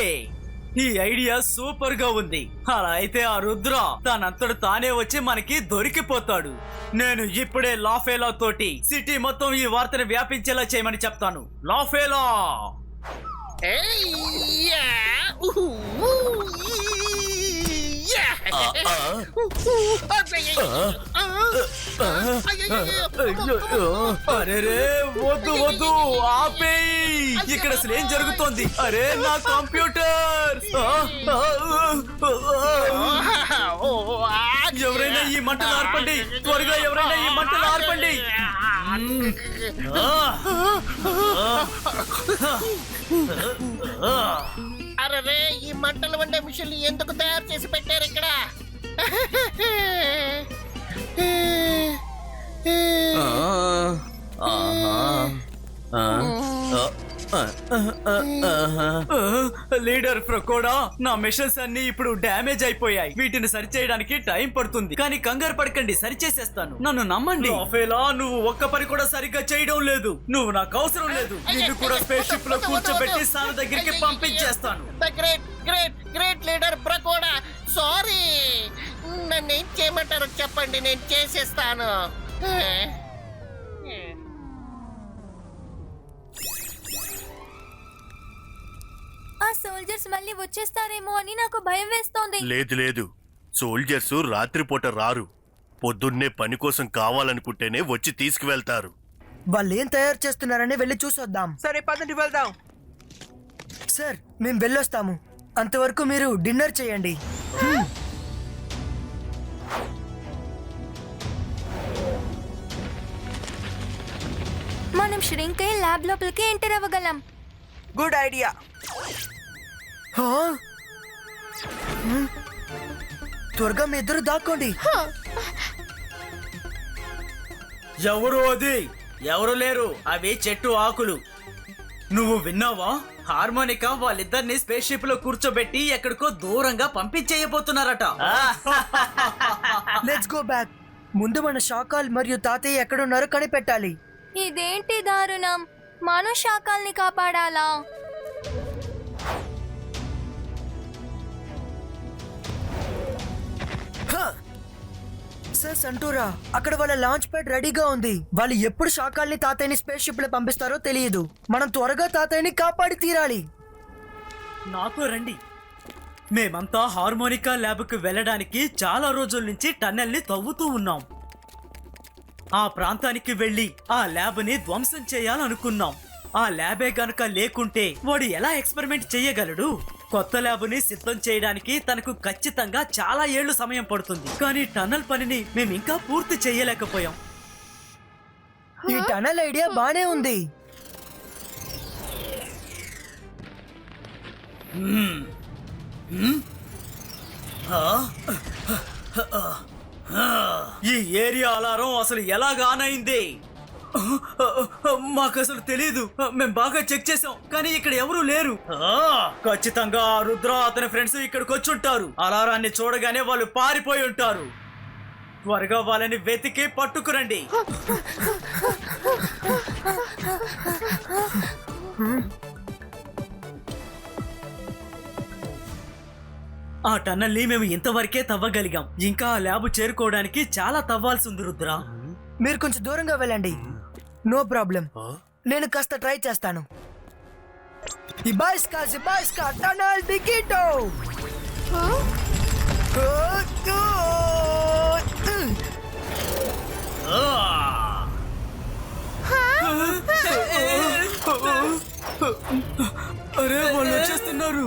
L: ఈ ఐడియా సూపర్ గా ఉంది. అలా అయితే ఆ రుద్ర తానంతట తానే వచ్చి మనకి దొరికిపోతాడు. నేను ఇప్పుడే లాఫేలా తోటి సిటీ మొత్తం ఈ వార్తను వ్యాపించేలా చేయమని చెప్తాను. లాఫేలా,
J: అరే వద్దు వద్దు ఆపేయి. ఇక్కడ అసలు ఏం జరుగుతోంది? అరే నా కంప్యూటర్! ఎవరైనా ఈ మంటలు ఆర్పండి, త్వరగా ఎవరైనా ఈ మంటలు ఆర్పండి.
K: అరే ఈ మంటలు వండే మిషన్లు ఎందుకు తయారు చేసి పెట్టారు ఇక్కడ?
J: లీడర్ ప్రకోడా, నా మిషన్స్ అన్ని ఇప్పుడు డ్యామేజ్ అయిపోయాయి. వీటిని సరిచేయడానికి టైం పడుతుంది, కానీ కంగారు పడకండి, సరిచేసేస్తాను. నన్ను నమ్మండి. రాఫేలా, నువ్వు ఒక్క పని కూడా సరిగ్గా చేయడం లేదు. నువ్వు నాకు అవసరం లేదు. నిన్ను కూడా స్పేస్ షిప్ లో కూర్చోబెట్టి సార్ దగ్గరికి పంపించేస్తాను.
K: గ్రేట్ లీడర్ ప్రకోడా, సారీ. నన్ను ఏం చేయమంటారో చెప్పండి, నేను చేసేస్తాను.
B: ఆ సోల్జర్స్ మళ్ళీ వచ్చేస్తారేమో అని నాకు భయం వేస్తోంది.
A: లేదు లేదు, సోల్జర్స్ రాత్రిపూట రారు. పొద్దున్నే పని కోసం కావాలనుకుంటేనే వచ్చి తీసుకువెళ్తారు.
I: వాళ్ళు ఏం తయారు చేస్తున్నారని వెళ్ళి చూసొద్దాం.
F: సరే పదండి వెళ్దాం.
I: సార్, మేము వెళ్ళొస్తాము. అంతవరకు మీరు డిన్నర్ చేయండి.
B: మనం ష్రింక్ అయ్యి ల్యాబ్ లోపలికి ఎంటర్ అవ్వగలం.
F: Good idea.
I: త్వరగా మీ ఇద్దరు దాక్కోండి.
J: ఎవరు అది?
L: ఎవరు లేరు, అవి చెట్టు ఆకులు. నువ్వు విన్నావా? హార్మోనికా వాళ్ళిద్దరిని స్పేస్ షిప్ లో కూర్చోబెట్టి ఎక్కడికో దూరంగా పంపించేయబోతున్నారట.
I: Let's go back. ముందు మన షాకాల్ మరియు తాతయ్య ఎక్కడున్నారో కనిపెట్టాలి.
B: ఇదేంటి దారుణం? మనం శాకాల్ని కాపాడాలా?
I: సార్ సంటూరా, అక్కడ వాళ్ళ లాంచ్ ప్యాడ్ రెడీగా ఉంది. వాళ్ళు ఎప్పుడు శాకాల్ని తాతయ్యని స్పేస్ షిప్ లో పంపిస్తారో తెలియదు. మనం త్వరగా తాతయ్యని కాపాడి తీరాలి.
J: నాతో రండి. మేమంతా హార్మోనికా ల్యాబ్ కు వెళ్ళడానికి చాలా రోజుల నుంచి టన్నెల్ ని తవ్వుతూ ఉన్నాం. ఆ ప్రాంతానికి వెళ్లి ఆ ల్యాబ్ ని ధ్వంసం చేయాలనుకున్నాం. ఆ ల్యాబే గనక లేకుంటే వాడు ఎలా ఎక్స్పెరిమెంట్ చేయగలడు? కొత్త ల్యాబ్ ని సిద్ధం చేయడానికి తనకు ఖచ్చితంగా చాలా ఏళ్లు సమయం పడుతుంది. కానీ టన్నల్ పనిని మేము ఇంకా పూర్తి చేయలేకపోయాం.
I: ఈ టనల్ ఐడియా బానే ఉంది.
J: ఈ ఏరియా అలారం అసలు ఎలాగా ఆన్ అయింది? మాకు అసలు తెలీదు. మేము బాగా చెక్ చేసాం, కానీ ఇక్కడ ఎవరూ లేరు. ఖచ్చితంగా రుద్ర అతని ఫ్రెండ్స్ ఇక్కడికి వచ్చి ఉంటారు. అలారాన్ని చూడగానే వాళ్ళు పారిపోయి ఉంటారు. త్వరగా వాళ్ళని వెతికి పట్టుకురండి. ఆ టన్నల్ని మేము ఇంతవరకే తవ్వగలిగాం. ఇంకా ఆ ల్యాబ్ చేరుకోవడానికి చాలా తవ్వాల్సి ఉంది రుద్ర.
I: మీరు కొంచెం దూరంగా వెళ్ళండి. నో ప్రాబ్లం, నేను కాస్త ట్రై చేస్తాను. ఇబాయిస్కా టనల్ టికెటో.
J: అరే వాళ్ళు వచ్చేస్తున్నారు.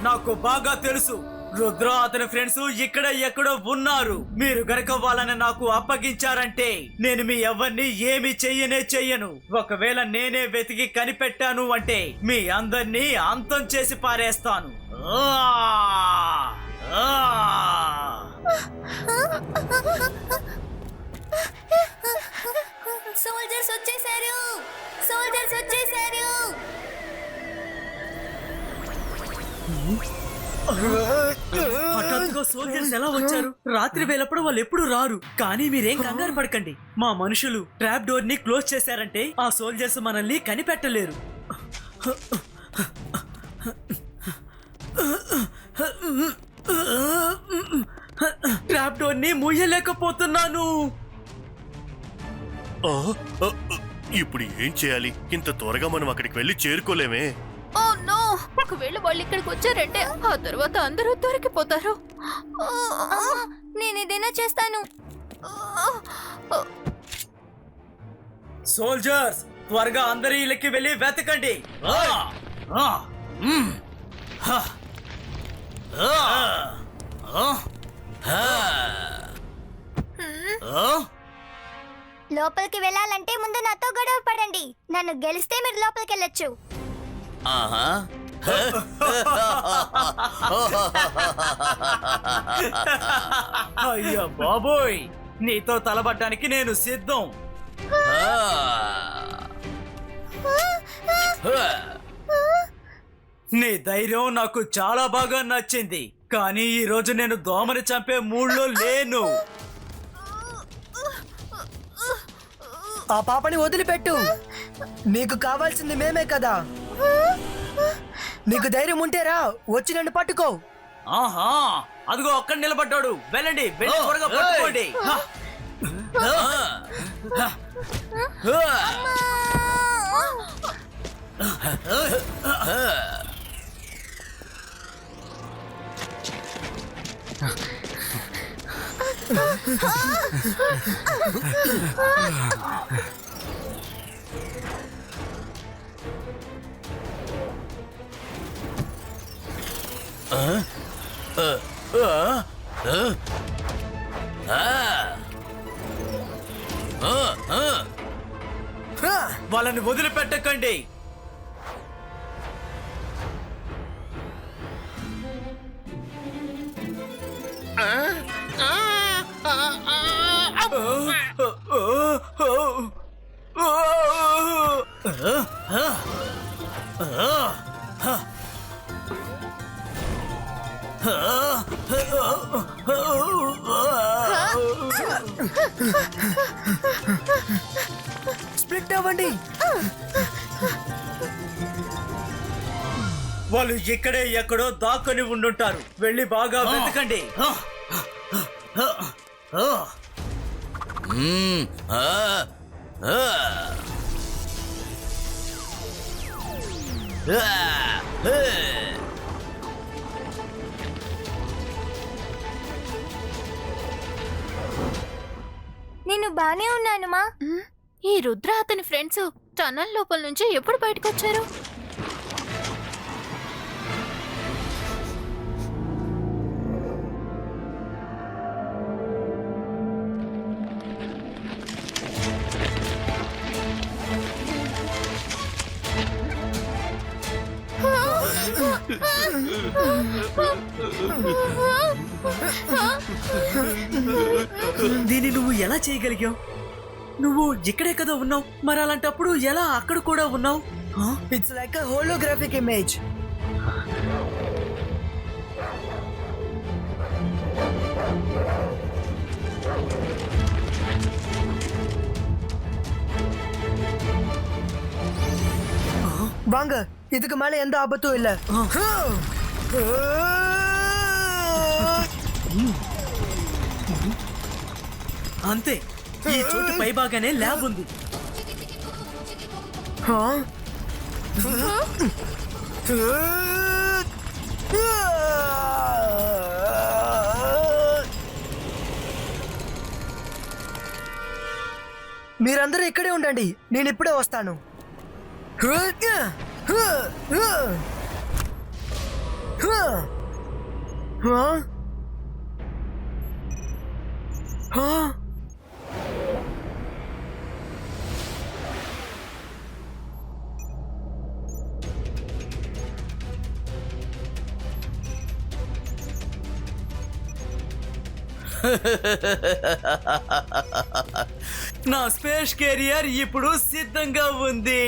J: నాకు బాగా తెలుసు, రుద్ర అతని ఫ్రెండ్స్ ఇక్కడ ఎక్కడో ఉన్నారు. మీరు గనక వాళ్ళని నాకు అప్పగించారంటే నేను మీ ఎవరిని ఏమి చెయ్యను. ఒకవేళ నేనే వెతికి కనిపెట్టాను అంటే మీ అందరినీ అంతం చేసి పారేస్తాను.
B: సోల్జర్స్ వచ్చేసారు. సోల్జర్స్ వచ్చేసారు.
J: హఠాత్తుగా సోల్జర్స్ ఎలా వచ్చారు? రాత్రి వేళప్పుడు వాళ్ళు ఎప్పుడు రారు. కానీ మీరేం కంగారు పడకండి. మా మనుషులు ట్రాప్ డోర్ ని క్లోజ్ చేశారంటే ఆ సోల్జర్స్ మనల్ని కనిపెట్టలేరు. ట్రాప్ డోర్ ని మూయలేకపోతున్నాను.
A: ఆ, ఆ, ఇప్పుడు ఏం చేయాలి? ఇంత త్వరగా మనం అక్కడికి వెళ్ళి చేరుకోలేమే.
E: ఓ నో, ఒకవేళ వాళ్ళు ఇక్కడికి వచ్చారంటే ఆ తర్వాత అందరూ దొరికిపోతారు.
B: నేను ఏదైనా చేస్తాను.
J: సోల్జర్స్, త్వరగా అందరి ఇళ్ళకి వెళ్ళి వెతకండి.
B: లోపలికి వెళ్ళాలంటే ముందు నాతో గొడవ పడండి. నన్ను గెలిస్తే మీరు లోపలికి వెళ్ళొచ్చు.
D: ఆహా
J: అయ్యా బాబోయ్, నీతో తలబడ్డానికి నేను సిద్ధం. నీ ధైర్యం నాకు చాలా బాగా నచ్చింది, కానీ ఈ రోజు నేను దోమని చంపే మూడ్లో లేను.
I: ఆ పాపని వదిలిపెట్టు. నీకు కావాల్సింది మేమే కదా. నీకు ధైర్యం ఉంటేరా వచ్చి నన్ను పట్టుకో.
J: ఆహా, అదిగో అక్కడ నిలబడ్డాడు. వెళ్ళండి, వెళ్ళి త్వరగా పట్టుకోండి. వాళ్ళని వదిలిపెట్టకండి.
I: స్ప్లిట్ అవ్వండి.
J: వాళ్ళు ఇక్కడే ఎక్కడో దాక్కుని ఉండుంటారు. వెళ్ళి బాగా వెతకండి.
B: నేను బానే ఉన్నాను మా.
E: ఈ రుద్ర అతని ఫ్రెండ్స్ టనల్ లోపల నుంచి ఎప్పుడు బయటకు వచ్చారు?
J: దీన్ని నువ్వు ఎలా చేయగలిగావు? నువ్వు ఇక్కడే కదా ఉన్నావు, మరి అలాంటప్పుడు ఎలా అక్కడ కూడా ఉన్నావు?
I: It's like a holographic image. வாங்க, இதுக்கு மேல எந்த ஆபத்தும் இல்ல.
J: అంతే, ఈ చోటు పైభాగానే ల్యాబ్ ఉంది.
I: మీరందరూ ఇక్కడే ఉండండి, నేను ఇప్పుడే వస్తాను.
J: నా స్పేస్ కెరియర్ ఇప్పుడు సిద్ధంగా ఉంది.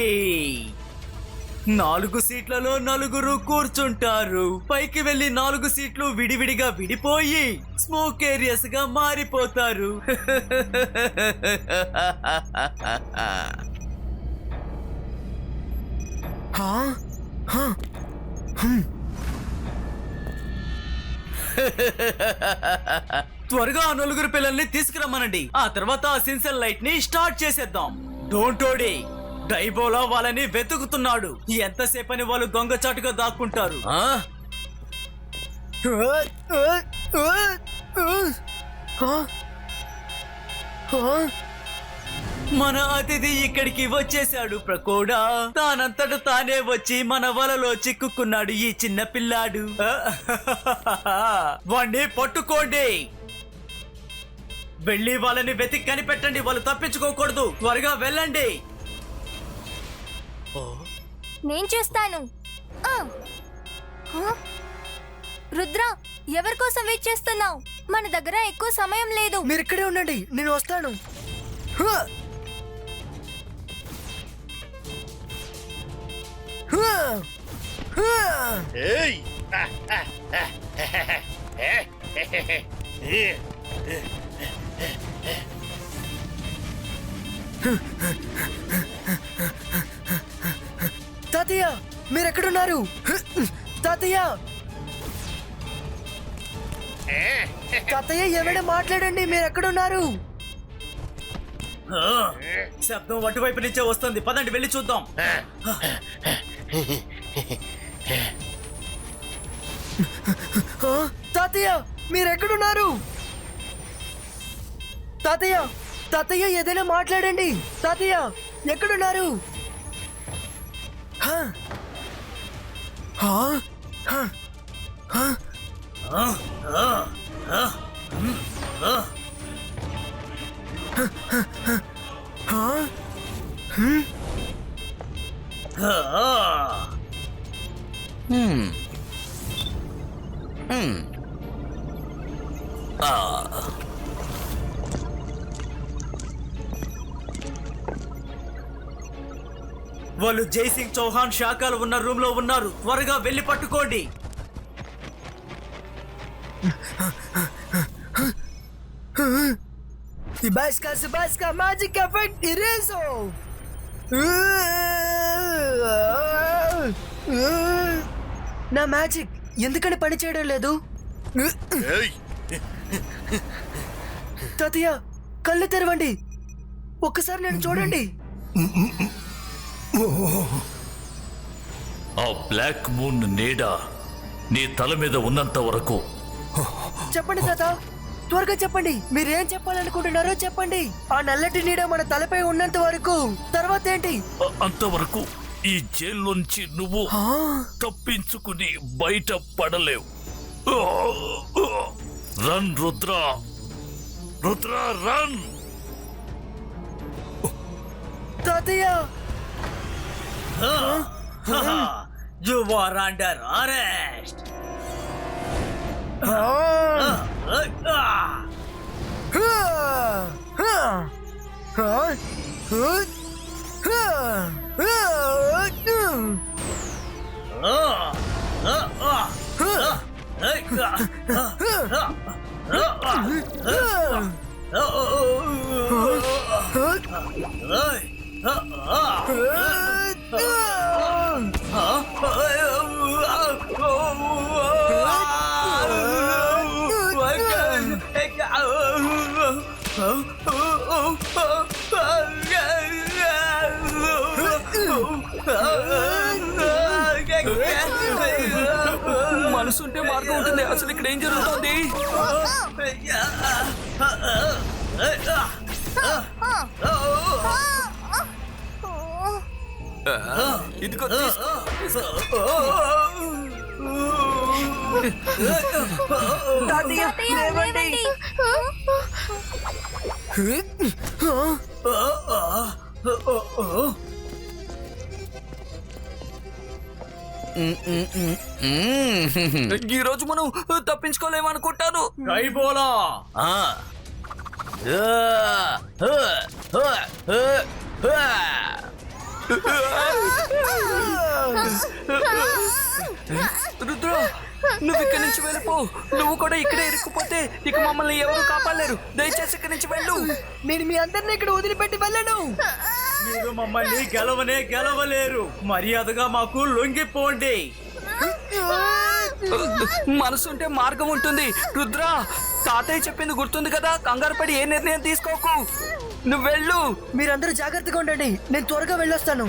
J: 4 సీట్లలో 4 కూర్చుంటారు. పైకి వెళ్లి 4 సీట్లు విడివిడిగా విడిపోయి స్మోక్ ఏరియాస్ గా మారిపోతారు. త్వరగా ఆ 9 పిల్లల్ని తీసుకురమ్మనండి. ఆ తర్వాత ఆ సిన్సెల్ లైట్ ని స్టార్ట్ చేసేద్దాం. డోంట్ వరీ, డైబోలా వాళ్ళని వెతుకుతున్నాడు. ఎంతసేపని వాళ్ళు దొంగచాటుగా దాక్కుంటారు. మన అతిథి ఇక్కడికి వచ్చేసాడు ప్రకోడా. తానంతట తానే వచ్చి మన వలలో చిక్కుకున్నాడు ఈ చిన్న పిల్లాడు. వాణ్ణి పట్టుకోండి. వెళ్ళి వాళ్ళని వెతికి కనిపెట్టండి. వాళ్ళు తప్పించుకోకూడదు. త్వరగా వెళ్ళండి.
B: నేను చేస్తాను. ఆ! ఆ! రుద్ర, ఎవరి కోసం వెయిట్ చేస్తున్నావు? మన దగ్గర ఎక్కువ సమయం లేదు.
I: మీరు ఇక్కడే ఉండండి, నేను వస్తాను. హ! హ! హ!
A: ఏయ్
I: తాతయ్య, మీరు ఎక్కడున్నారు? తాతయ్య, తాతయ్య, ఏమైనా మాట్లాడండి. మీరు ఎక్కడున్నారు?
J: శబ్దం అటువైపు నుంచే వస్తుంది. పదండి వెళ్ళి చూద్దాం.
I: తాతయ్య, మీరు ఎక్కడున్నారు? తాతయ్య, తాతయ్య, ఏదైనా మాట్లాడండి. తాతయ్య, ఎక్కడున్నారు? హ? హ? హ? హ?
J: వాళ్ళు జైసింగ్ చౌహాన్ శాఖలు ఉన్న రూమ్ లో ఉన్నారు. త్వరగా వెళ్ళి పట్టుకోండి.
I: Ibasca, magic effect, Ireso! నా మ్యాజిక్ ఎందుకని పని చేయడం లేదు?
A: ఏయ్
I: తాతయ్య, కళ్ళు తెరవండి. ఒక్కసారి నేను చూడండి.
G: ఆ బ్లాక్ మూన్ నీడ నీ తల మీద ఉన్నంత వరకు
I: చెప్పండి తాత, త్వరగా చెప్పండి. మీరేం చెప్పాలనుకుంటున్నారో చెప్పండి. ఆ నల్లటి నీడ మన తలపై ఉన్నంత వరకు. తర్వాత ఏంటి?
G: అంతవరకు ఈ జైల్లోంచి నువ్వు తప్పించుకుని బయట పడలేవు. Run Rudra, Rudra run.
I: తాతయ్య,
J: You are under arrest.
H: మనసుంటే మార్గం ఉంటుంది. అసలు ఇక్కడ ఏం జరుగుతుంది? ఇదిగో
I: తాతయ్య, లేవండి.
H: ఈ రోజు మనం తప్పించుకోలేమనుకుంటాను.
J: డైబోలా,
H: రుద్ర, నువ్వు ఇక్కడి నుంచి వెళ్ళిపో. నువ్వు కూడా ఇక్కడే ఇరుక్కుపోతే ఇక మమ్మల్ని ఎవరు కాపాడలేరు. దయచేసి ఇక్కడి నుంచి వెళ్ళు.
I: నేను మీ అందరిని ఇక్కడ వదిలిపెట్టి వెళ్ళను.
J: మీరు మమ్మల్ని గెలవలేరు. మర్యాదగా మాకు లొంగిపోండి.
H: మనసుంటే మార్గం ఉంటుంది. రుద్ర, తాతయ్య చెప్పింది గుర్తుంది కదా, కంగారు పడి ఏ నిర్ణయం తీసుకోకు. నువ్వు వెళ్ళు.
I: మీరందరూ జాగ్రత్తగా ఉండండి, నేను త్వరగా వెళ్ళొస్తాను.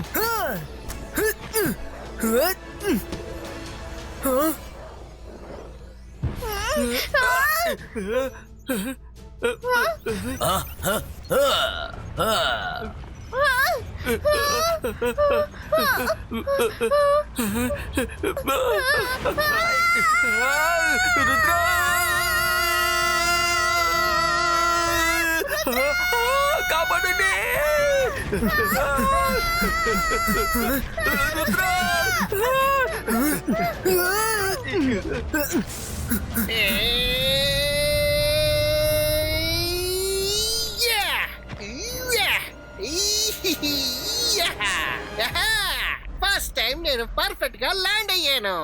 H: రుద్ర! కాపాడండి! రుద్ర!
K: ఫస్ట్ టైం నేను పర్ఫెక్ట్ గా ల్యాండ్ అయ్యాను.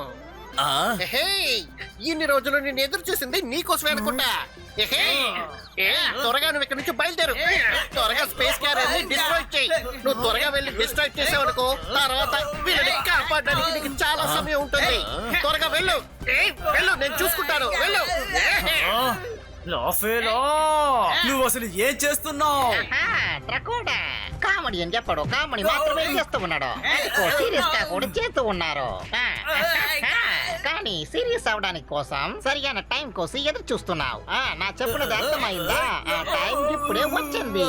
K: ఇన్ని రోజులు నేను ఎదురు చూసింది నీకోసమే అనుకుంటా. త్వరగా నువ్వు ఇక్కడ నుంచి బయలుదేరు. త్వరగా స్పేస్ క్యారియర్ ని డిస్ట్రాయ్ చేయి. నువ్వు త్వరగా వెళ్ళి డిస్ట్రాయ్ చేసావు అనుకో, తర్వాత వీళ్ళని కాపాడడానికి నీకు చాలా సమయం ఉంటుంది. త్వరగా వెళ్ళు. వెళ్ళు, నేను చూసుకుంటాను. వెళ్ళు.
J: లాఫేలా, నువ్వు అసలు ఏం చేస్తున్నావు?
K: కామెడీ అని చెప్పడు, కామెడీ మాత్రమే చేస్తూ ఉన్నాడు. సీరియస్ గా కూడా చేస్తూ ఉన్నారు. కానీ సీరియస్ అవడానికి కోసం సరిగా టైం కోసం ఎదురు చూస్తున్నావు. నా చెప్పినది అర్థమైందా? ఆ టైం ఇప్పుడే వచ్చింది.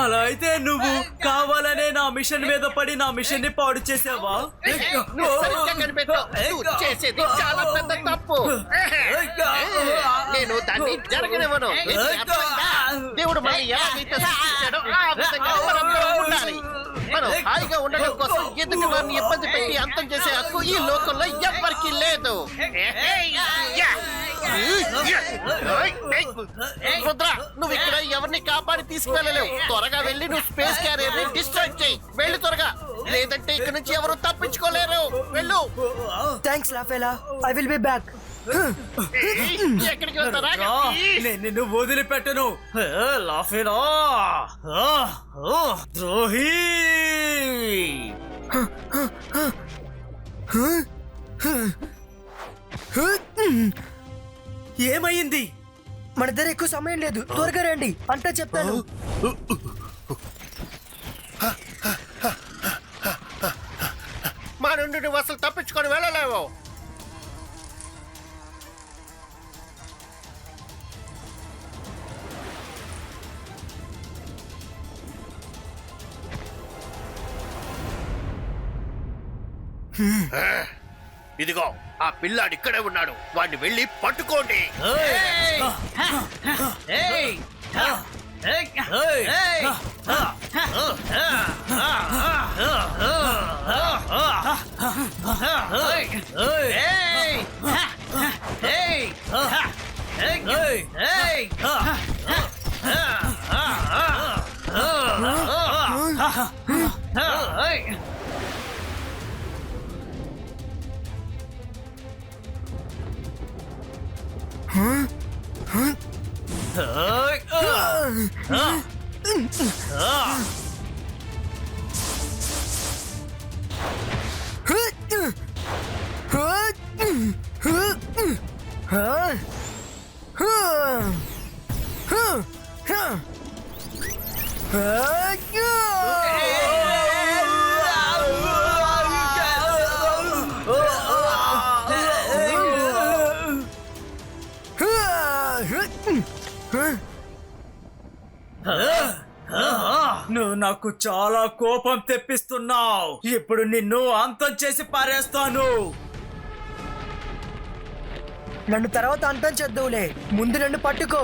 J: అలా అయితే నువ్వు కావాలనే నా మిషన్ మీద పడి నా మిషన్ ని పాడు చేసావా?
K: నువ్వు సరిగ్గా కనిపెట్టు. నువ్వు చేసేది చాలా పెద్ద తప్పు. నేను దాన్ని జరగనివ్వను. అర్థమైందా? దేవుడు మనం ఎలాగైతే సృష్టించాడో ఆ విధంగా మనందరం ఉండాలి. మనం హాయిగా ఉండడం కోసం ఎందుకు వారిని ఇబ్బంది పెట్టి అంతం చేసే హక్కు ఈ లోకంలో ఎవ్వరికీ లేదు. రుద్ర, నువ్వు ఇక్కడ ఎవరిని కాపాడి తీసుకువెళ్ళలేవు. త్వరగా వెళ్ళి నువ్వు స్పేస్ క్యారియర్ ని డిస్ట్రాయ్ చేయి. వెళ్ళు త్వరగా, లేదంటే ఇక్కడ నుంచి ఎవరు తప్పించుకోలేరు. వెళ్ళు.
I: థ్యాంక్స్ లాఫేలా, ఐ విల్ బి బ్యాక్.
K: ఎక్కడికి వెళ్తారా?
J: నేను నిన్ను వదిలిపెట్టను. లాఫేలా, ద్రోహి! ఏమైంది?
I: మన దగ్గర ఎక్కువ సమయం లేదు, త్వరగా రండి. అంతా చెప్తాను.
K: మా నుండి నువ్వు అసలు తప్పించుకొని వెళ్ళలేవు. ఇదిగో ఆ పిల్లాడు ఇక్కడే ఉన్నాడు. వాడిని వెళ్ళి పట్టుకోండి.
J: నువ్వు నాకు చాలా కోపం తెప్పిస్తున్నావు. ఇప్పుడు నిన్ను అంతం చేసి పారేస్తాను.
I: నన్ను తర్వాత అంతం చేద్దాంలే, ముందు నన్ను పట్టుకో.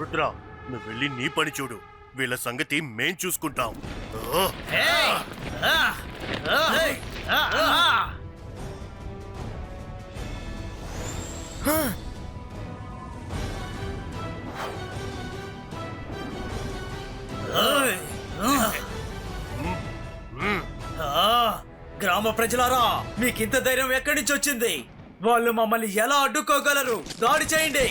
A: రుద్ర, నువ్వు వెళ్ళి నీ పని చూడు. వీళ్ళ సంగతి మేం చూసుకుంటాం.
J: గ్రామ ప్రజలారా, మీకింత ధైర్యం ఎక్కడి నుంచి వచ్చింది? వాళ్ళు మమ్మల్ని ఎలా అడ్డుకోగలరు? దాడి చేయండి.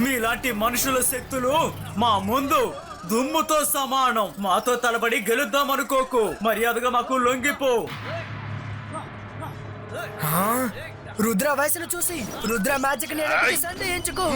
J: మీలాంటి మనుషుల శక్తులు మా ముందు దుమ్ముతో సమానం. మాతో తలబడి గెలుద్దాం అనుకోకు. మర్యాదగా మాకు లొంగిపో.
I: రుద్ర వయసును చూసి రుద్ర మ్యాజిక్ సందేహించుకో.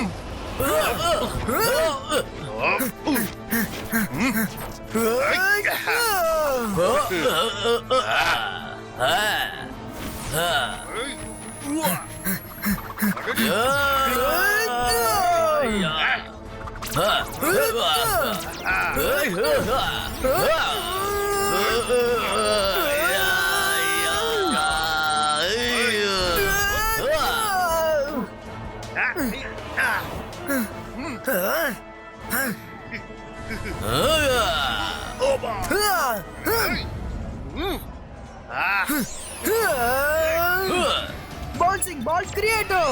I: Bouncing balls creator.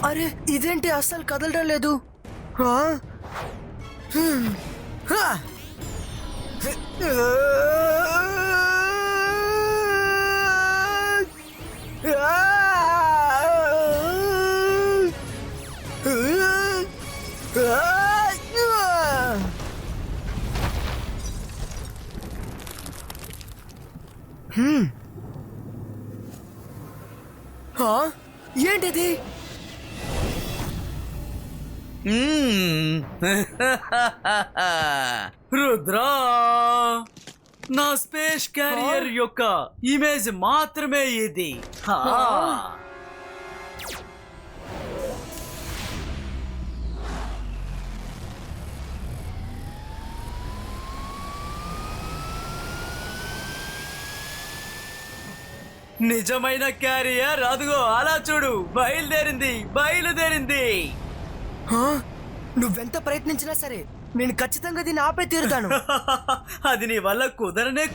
I: అరే ఇదేంటి అస్సలు కదలడం లేదు. ఏంటిది?
J: రుద్రా, నా స్పేస్ క్యారియర్ యొక్క ఇమేజ్ మాత్రమే ఇది. నిజమైన క్యారియర్ అదిగో అలా చూడు, బయలుదేరింది.
I: నువ్వెంత ప్రయత్నించినా సరే నేను ఖచ్చితంగా దీన్ని ఆపే తీరుతాను.
J: అది నీ వల్ల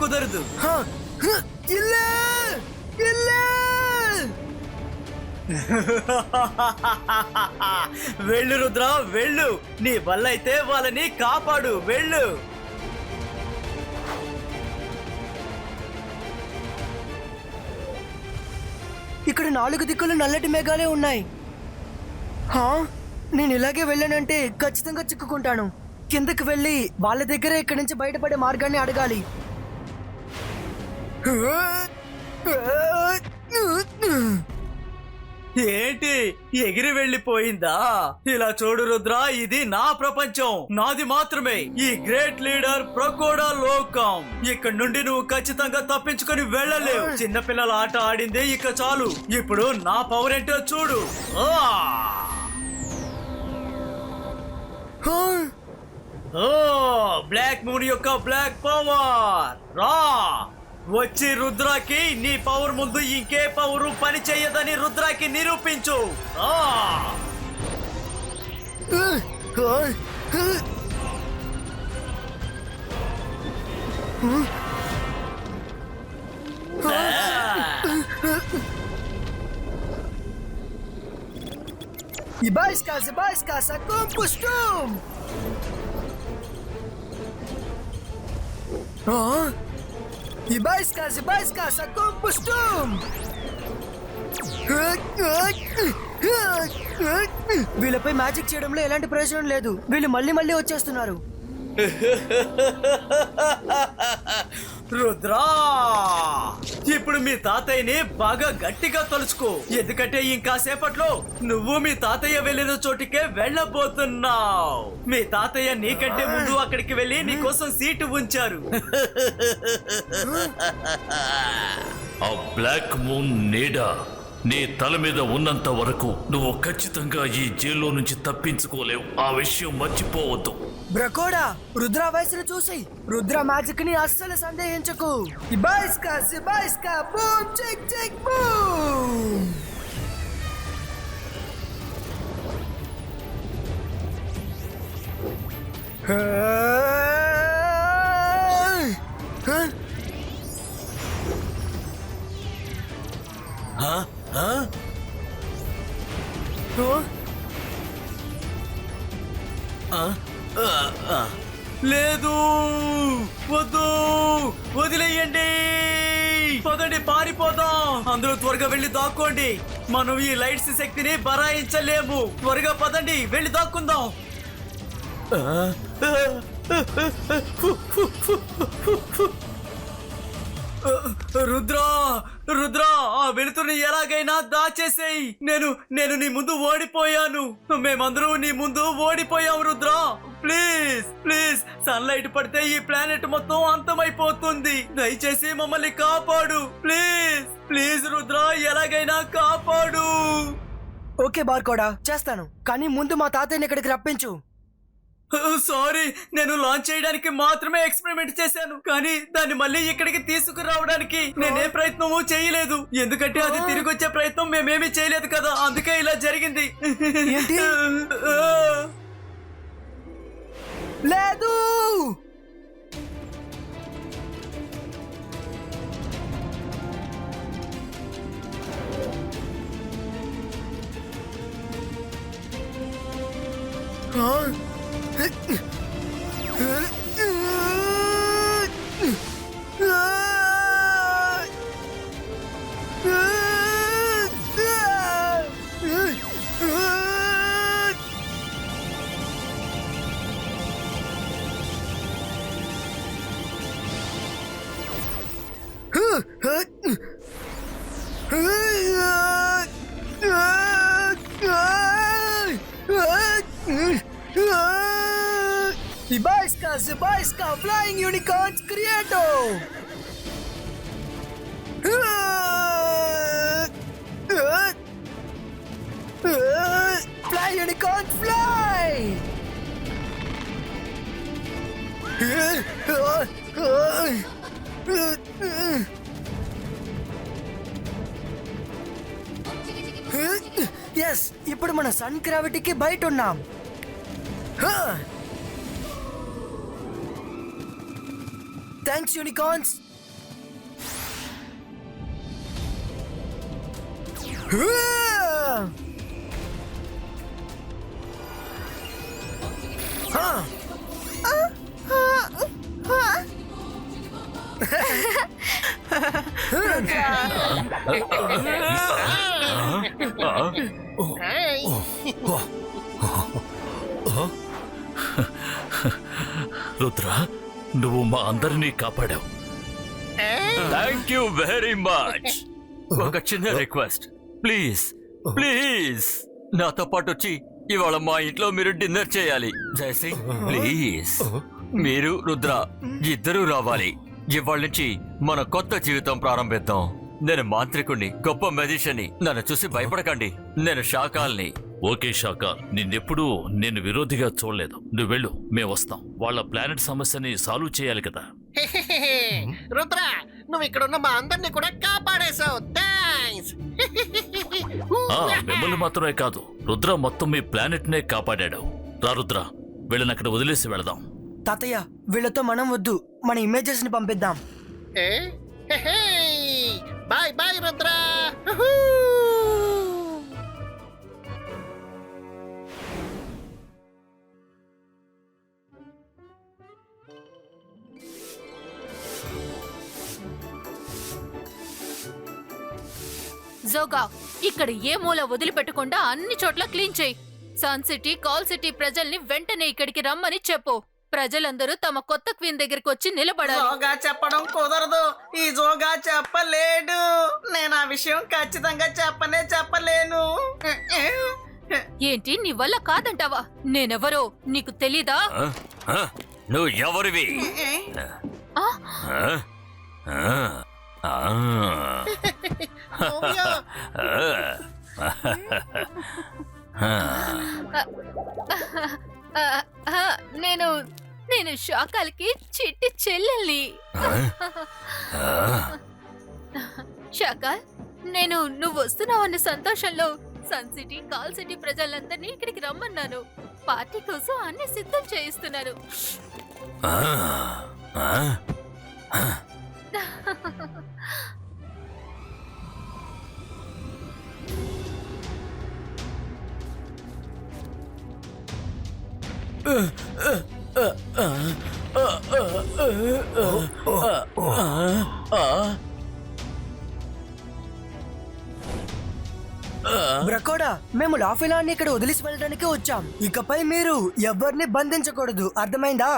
J: కుదరదు. వెళ్ళు రుద్ర, వెళ్ళు. నీ వల్ల అయితే వాళ్ళని కాపాడు. వెళ్ళు.
I: ఇక్కడ 4 దిక్కులు నల్లటి మేఘాలే ఉన్నాయి. నేను ఇలాగే వెళ్ళానంటే ఖచ్చితంగా చిక్కుకుంటాను. కిందకి వెళ్ళి వాళ్ళ దగ్గరే ఇక్కడి నుంచి బయటపడే మార్గాన్ని అడగాలి.
J: ఏంటి ఎగిరి వెళ్ళిపోయిందా? ఇలా చూడు రుద్ర, ఇది నా ప్రపంచం, నాది మాత్రమే. ఈ గ్రేట్ లీడర్ ప్రకోడా లోకం. ఇక్కడ నుండి నువ్వు ఖచ్చితంగా తప్పించుకొని వెళ్ళలేవు. చిన్నపిల్లల ఆట ఆడిందే ఇక చాలు. ఇప్పుడు నా పవర్ ఏంటో చూడు. బ్లాక్ మూన్ యొక్క బ్లాక్ పవర్ రా. వచ్చి రుద్రాకి నీ పవర్ ముందు ఇంకే పవరు పని చెయ్యదని రుద్రాకి నిరూపించు.
I: Ibaiska, Zibaiska, Sakum Pustum! Ibaiska, Zibaiska, Sakum Pustum! వీళ్ళపై మ్యాజిక్ చేయడంలో ఎలాంటి ప్రయోజనం లేదు. వీళ్ళు మళ్ళీ మళ్ళీ వచ్చేస్తున్నారు.
J: రుద్రా, ఇప్పుడు మీ తాతయ్యని బాగా గట్టిగా తలుచుకో, ఎందుకంటే ఇంకాసేపట్లో నువ్వు మీ తాతయ్య వెళ్ళిన చోటికే వెళ్ళబోతున్నావు. మీ తాతయ్య నీకంటే ముందు అక్కడికి వెళ్ళి నీకోసం సీటు ఉంచారు.
G: ఆ బ్లాక్ మూన్ నీడ నీ తల మీద ఉన్నంత వరకు నువ్వు ఖచ్చితంగా ఈ జైల్లో నుంచి తప్పించుకోలేవు. ఆ విషయం మర్చిపోవద్దు.
I: బ్రకోడా, రుద్ర వయసును చూసి రుద్ర మ్యాజిక్ ని అస్సలు సందేహించకు. ఇబాయిస్కా, సిబాయిస్కా, బూమ్ చిక్ చిక్ బూమ్.
J: లేదు, వద్దు, వదిలేయండి. పదండి, పారిపోదాం. అందరూ త్వరగా వెళ్ళి దాక్కోండి. మనం ఈ లైట్స్ శక్తిని బరాయించలేము. త్వరగా పదండి, వెళ్ళి దాక్కుందాం. రుద్రా, రుద్రా, ఆ వెలుతురుని ఎలాగైనా దాచేసేయి. నేను నీ ముందు ఓడిపోయాను. మేమందరూ నీ ముందు ఓడిపోయాం రుద్రా. ప్లీజ్ ప్లీజ్, సన్లైట్ పడితే ఈ ప్లానెట్ మొత్తం అంతమైపోతుంది. దయచేసి మమ్మల్ని కాపాడు. ప్లీజ్ ప్లీజ్ రుద్రా, ఎలాగైనా కాపాడు.
I: ఓకే బార్కోడా, చేస్తాను. కానీ ముందు మా తాతయ్యని ఇక్కడికి రప్పించు.
J: సారీ, నేను లాంచ్ చేయడానికి మాత్రమే ఎక్స్పెరిమెంట్ చేశాను, కానీ దాన్ని మళ్ళీ ఇక్కడికి తీసుకురావడానికి నేనే ప్రయత్నము చేయలేదు. ఎందుకంటే అది తిరిగి వచ్చే ప్రయత్నం మేమేమీ చేయలేదు కదా, అందుకే ఇలా జరిగింది.
I: ఏంటి? లేదు, Ibaiska, Zibaiska, Flying Unicorns Creato! Fly Unicorn, fly! Yes, ఇప్పుడు మన సన్ గ్రావిటీకి బయట ఉన్నాం. Thanks unicorns.
G: రుద్ర, నువ్వు మా అందరినీ కాపాడావు.
D: Thank you very much. ఒక చిన్న రిక్వెస్ట్, ప్లీజ్ ప్లీజ్ నాతో పాటు వచ్చి ఇవాళ మా ఇంట్లో మీరు డిన్నర్ చేయాలి. జయసింగ్, ప్లీజ్. మీరు రుద్ర ఇద్దరూ రావాలి. ఇవాళ నుంచి మన కొత్త జీవితం ప్రారంభిద్దాం. నేను మాంత్రికుణ్ణి, గొప్ప మెజిషియన్ని. నన్ను చూసి భయపడకండి. నేను శాకాల్ని.
G: ఓకే శాఖ, నిన్నెప్పుడూ నేను విరోధిగా చూడలేదు. నువ్వు వెళ్ళు, మేము వస్తాం. వాళ్ళ ప్లానెట్ సమస్యని సాల్వ్ చేయాలి కదా.
K: రుద్ర, నువ్వు ఇక్కడ ఉన్న మా అందరినీ కూడా కాపాడేశావు. థ్యాంక్స్.
G: మిమ్మల్ని మాత్రమే కాదు, రుద్ర మొత్తం మీ ప్లానెట్ నే కాపాడాడు. రా రుద్ర, వీళ్ళని అక్కడ వదిలేసి వెళదాం.
I: తాతయ్య, వీళ్ళతో మనం వద్దు, మన ఇమేజెస్ ని పంపిద్దాం.
K: Bye bye Rudra.
E: జోగా ఇక్కడ ఏ మూల వదిలిపెట్టకుండా అన్ని చోట్ల క్లీన్ చేయి. సన్ సిటీ, కాల్ సిటీ ప్రజల్ని వెంటనే ఇక్కడికి రమ్మని చెప్పు. ప్రజలందరూ తమ కొత్త క్వీన్ దగ్గరికి వచ్చి నిలబడాలి.
L: జోగా చెప్పడం కుదరదు. ఈ జోగా చెప్పలేడు. నేను ఆ విషయం ఖచ్చితంగా చెప్పలేను.
E: ఏంటి నీ వల్ల కాదంటావా? నేనెవరో నీకు తెలీదా?
D: నువ్వు ఎవరివి?
E: ఆ? నేను షాకాలకి చిట్టి చెల్లెల్ని. షాకాల్, నువ్వు వస్తున్నావన్న సంతోషంలో సన్ సిటీ, కాల్ సిటీ ప్రజలందరినీ ఇక్కడికి రమ్మన్నాను. పార్టీ కోసం అన్ని సిద్ధం చేయిస్తున్నాను.
I: బ్రకోడా, మేము లాఫిలాన్ని ఇక్కడ వదిలిసి వెళ్ళడానికి వచ్చాం. ఇకపై మీరు ఎవరిని బంధించకూడదు, అర్థమైందా?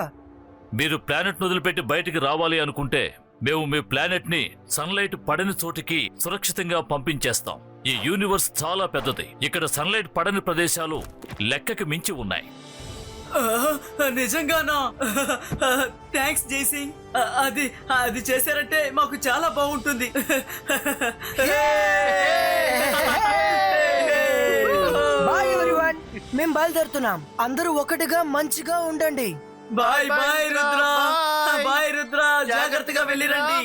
G: మీరు ప్లానెట్ వదిలిపెట్టి బయటికి రావాలి అనుకుంటే మేము మీ ప్లానెట్ ని సన్లైట్ పడని చోటికి సురక్షితంగా పంపించేస్తాం. ఈ యూనివర్స్ చాలా పెద్దది. ఇక్కడ సన్లైట్ పడని ప్రదేశాలు లెక్కకి మించి ఉన్నాయి.
J: నిజంగానా? థ్యాంక్స్ జైసింగ్. అది చేశారంటే మాకు చాలా బాగుంటుంది.
I: బాయ్ ఎవ్రీవన్, మేము బయలుదేరుతున్నాం. అందరూ ఒకటిగా మంచిగా ఉండండి.
J: Bye bye Rudra. Bye Rudra, జాగ్రత్తగా వెళ్ళిరండి.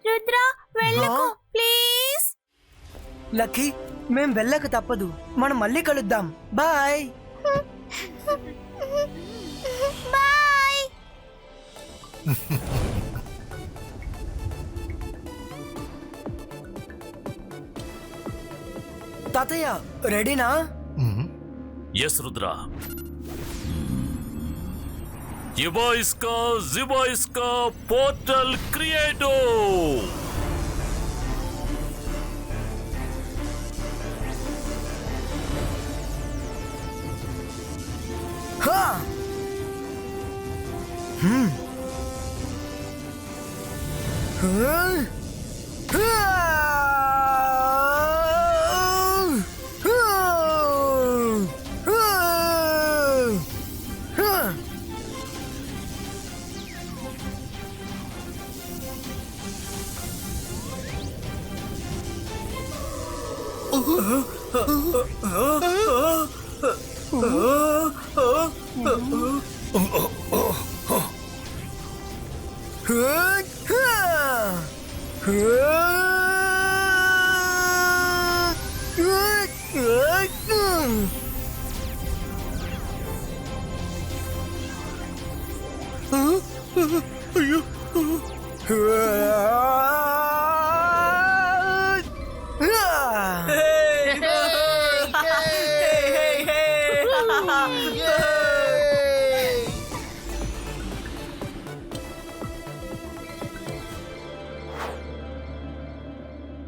B: రుద్రా వెళ్ళకు ప్లీజ్.
I: లక్కీ, మేం వెళ్ళక తప్పదు. మనం మళ్ళీ కలుద్దాం. Bye
B: bye.
I: తాతయ్య, రెడీనా?
G: ఎస్ రుద్రా. జిబాయిస్కా పోర్టల్ క్రియేటో.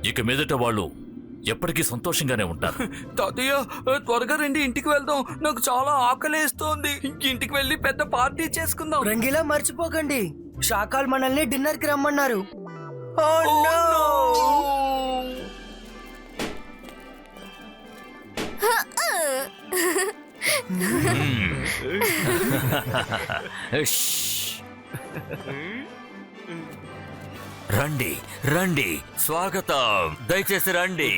G: ఇక మీదట వాళ్ళు ఎప్పటికీ సంతోషంగానే ఉంటారు.
H: తాతయ్య, త్వరగా రండి, ఇంటికి వెళ్దాం. నాకు చాలా ఆకలేస్తోంది. ఇంటికి వెళ్ళి పెద్ద పార్టీ చేసుకుందాం.
I: రంగీలా, మర్చిపోకండి, షాకాల్ మనల్ని డిన్నర్ కి రమ్మన్నారు.
D: రండి రండి, స్వాగతం. దయచేసి రండి.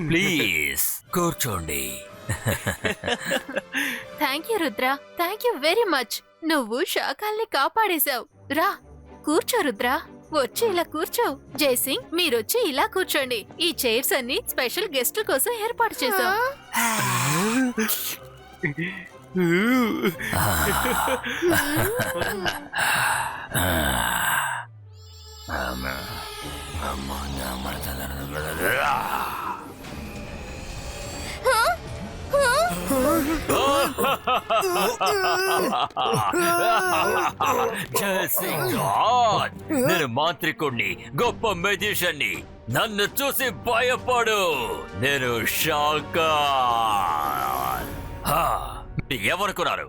D: ప్లీజ్ కూర్చోండి.
E: Thank you Rudra, thank you very much. నువ్వు శాకాల్ని కాపాడేశావు. రా కూర్చో రుద్రా, వచ్చి ఇలా కూర్చో. జైసింగ్, మీరొచ్చి ఇలా కూర్చోండి. ఈ చైర్స్ అన్ని స్పెషల్ గెస్ట్ల కోసం ఏర్పాటు చేశాం.
D: జై సింగ్ గాడ్. నేను మాంత్రికుణ్ణి, గొప్ప మెజిషియన్ని. నన్ను చూసి భయపడు. నేను షాకాల్. ఏమనుకున్నారు?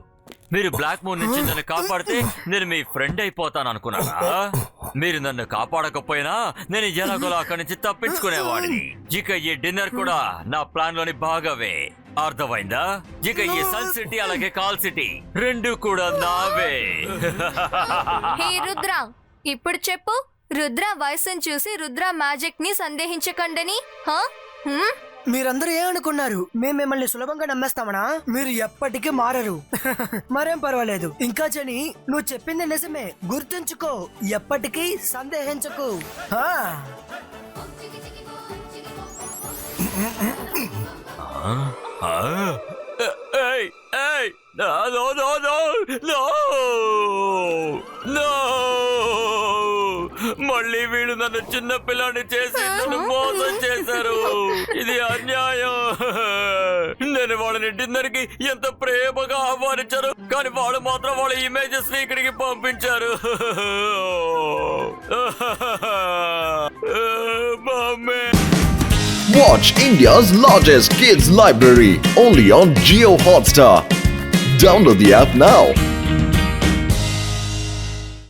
D: మీరు బ్లాక్ మూన్ నుంచి నన్ను కాపాడితే నేను మీ ఫ్రెండ్ అయిపోతాను అనుకున్నారా? మీరు నన్ను కాపాడకపోయినా నేను ఎలాగోలా అక్కడి నుంచి తప్పించుకునేవాడిని. ఇక ఈ డిన్నర్ కూడా నా ప్లాన్ లోని భాగమే. అర్థమైందా? ఇక ఈ సన్ సిటీ అలాగే కాల్ సిటీ రెండు కూడా నావే.
B: హే రుద్ర, ఇప్పుడు చెప్పు, రుద్ర వయసును చూసి రుద్ర మ్యాజిక్ ని సందేహించకండని.
I: మీరందరూ ఏమనుకున్నారు? మేము మిమ్మల్ని సులభంగా నమ్మేస్తామనా? మీరు ఎప్పటికీ మారరు. మరేం పర్వాలేదు. ఇంకా జని, నువ్వు చెప్పింది నిజమే. గుర్తుంచుకో, ఎప్పటికీ సందేహించకు.
D: మళ్ళీ వీళ్ళు నన్ను చిన్న పిల్లాన్ని చేసి నన్ను మోసం చేశారు. ఇది అన్యాయం. నేను వాళ్ళని డిన్నర్ కి ఎంత ప్రేమగా ఆహ్వానించారు, కానీ వాళ్ళు మాత్రం వాళ్ళ ఇమేజెస్ ని ఇక్కడికి పంపించారు.
M: Watch India's largest kids library only on Jio Hotstar. Download the app now.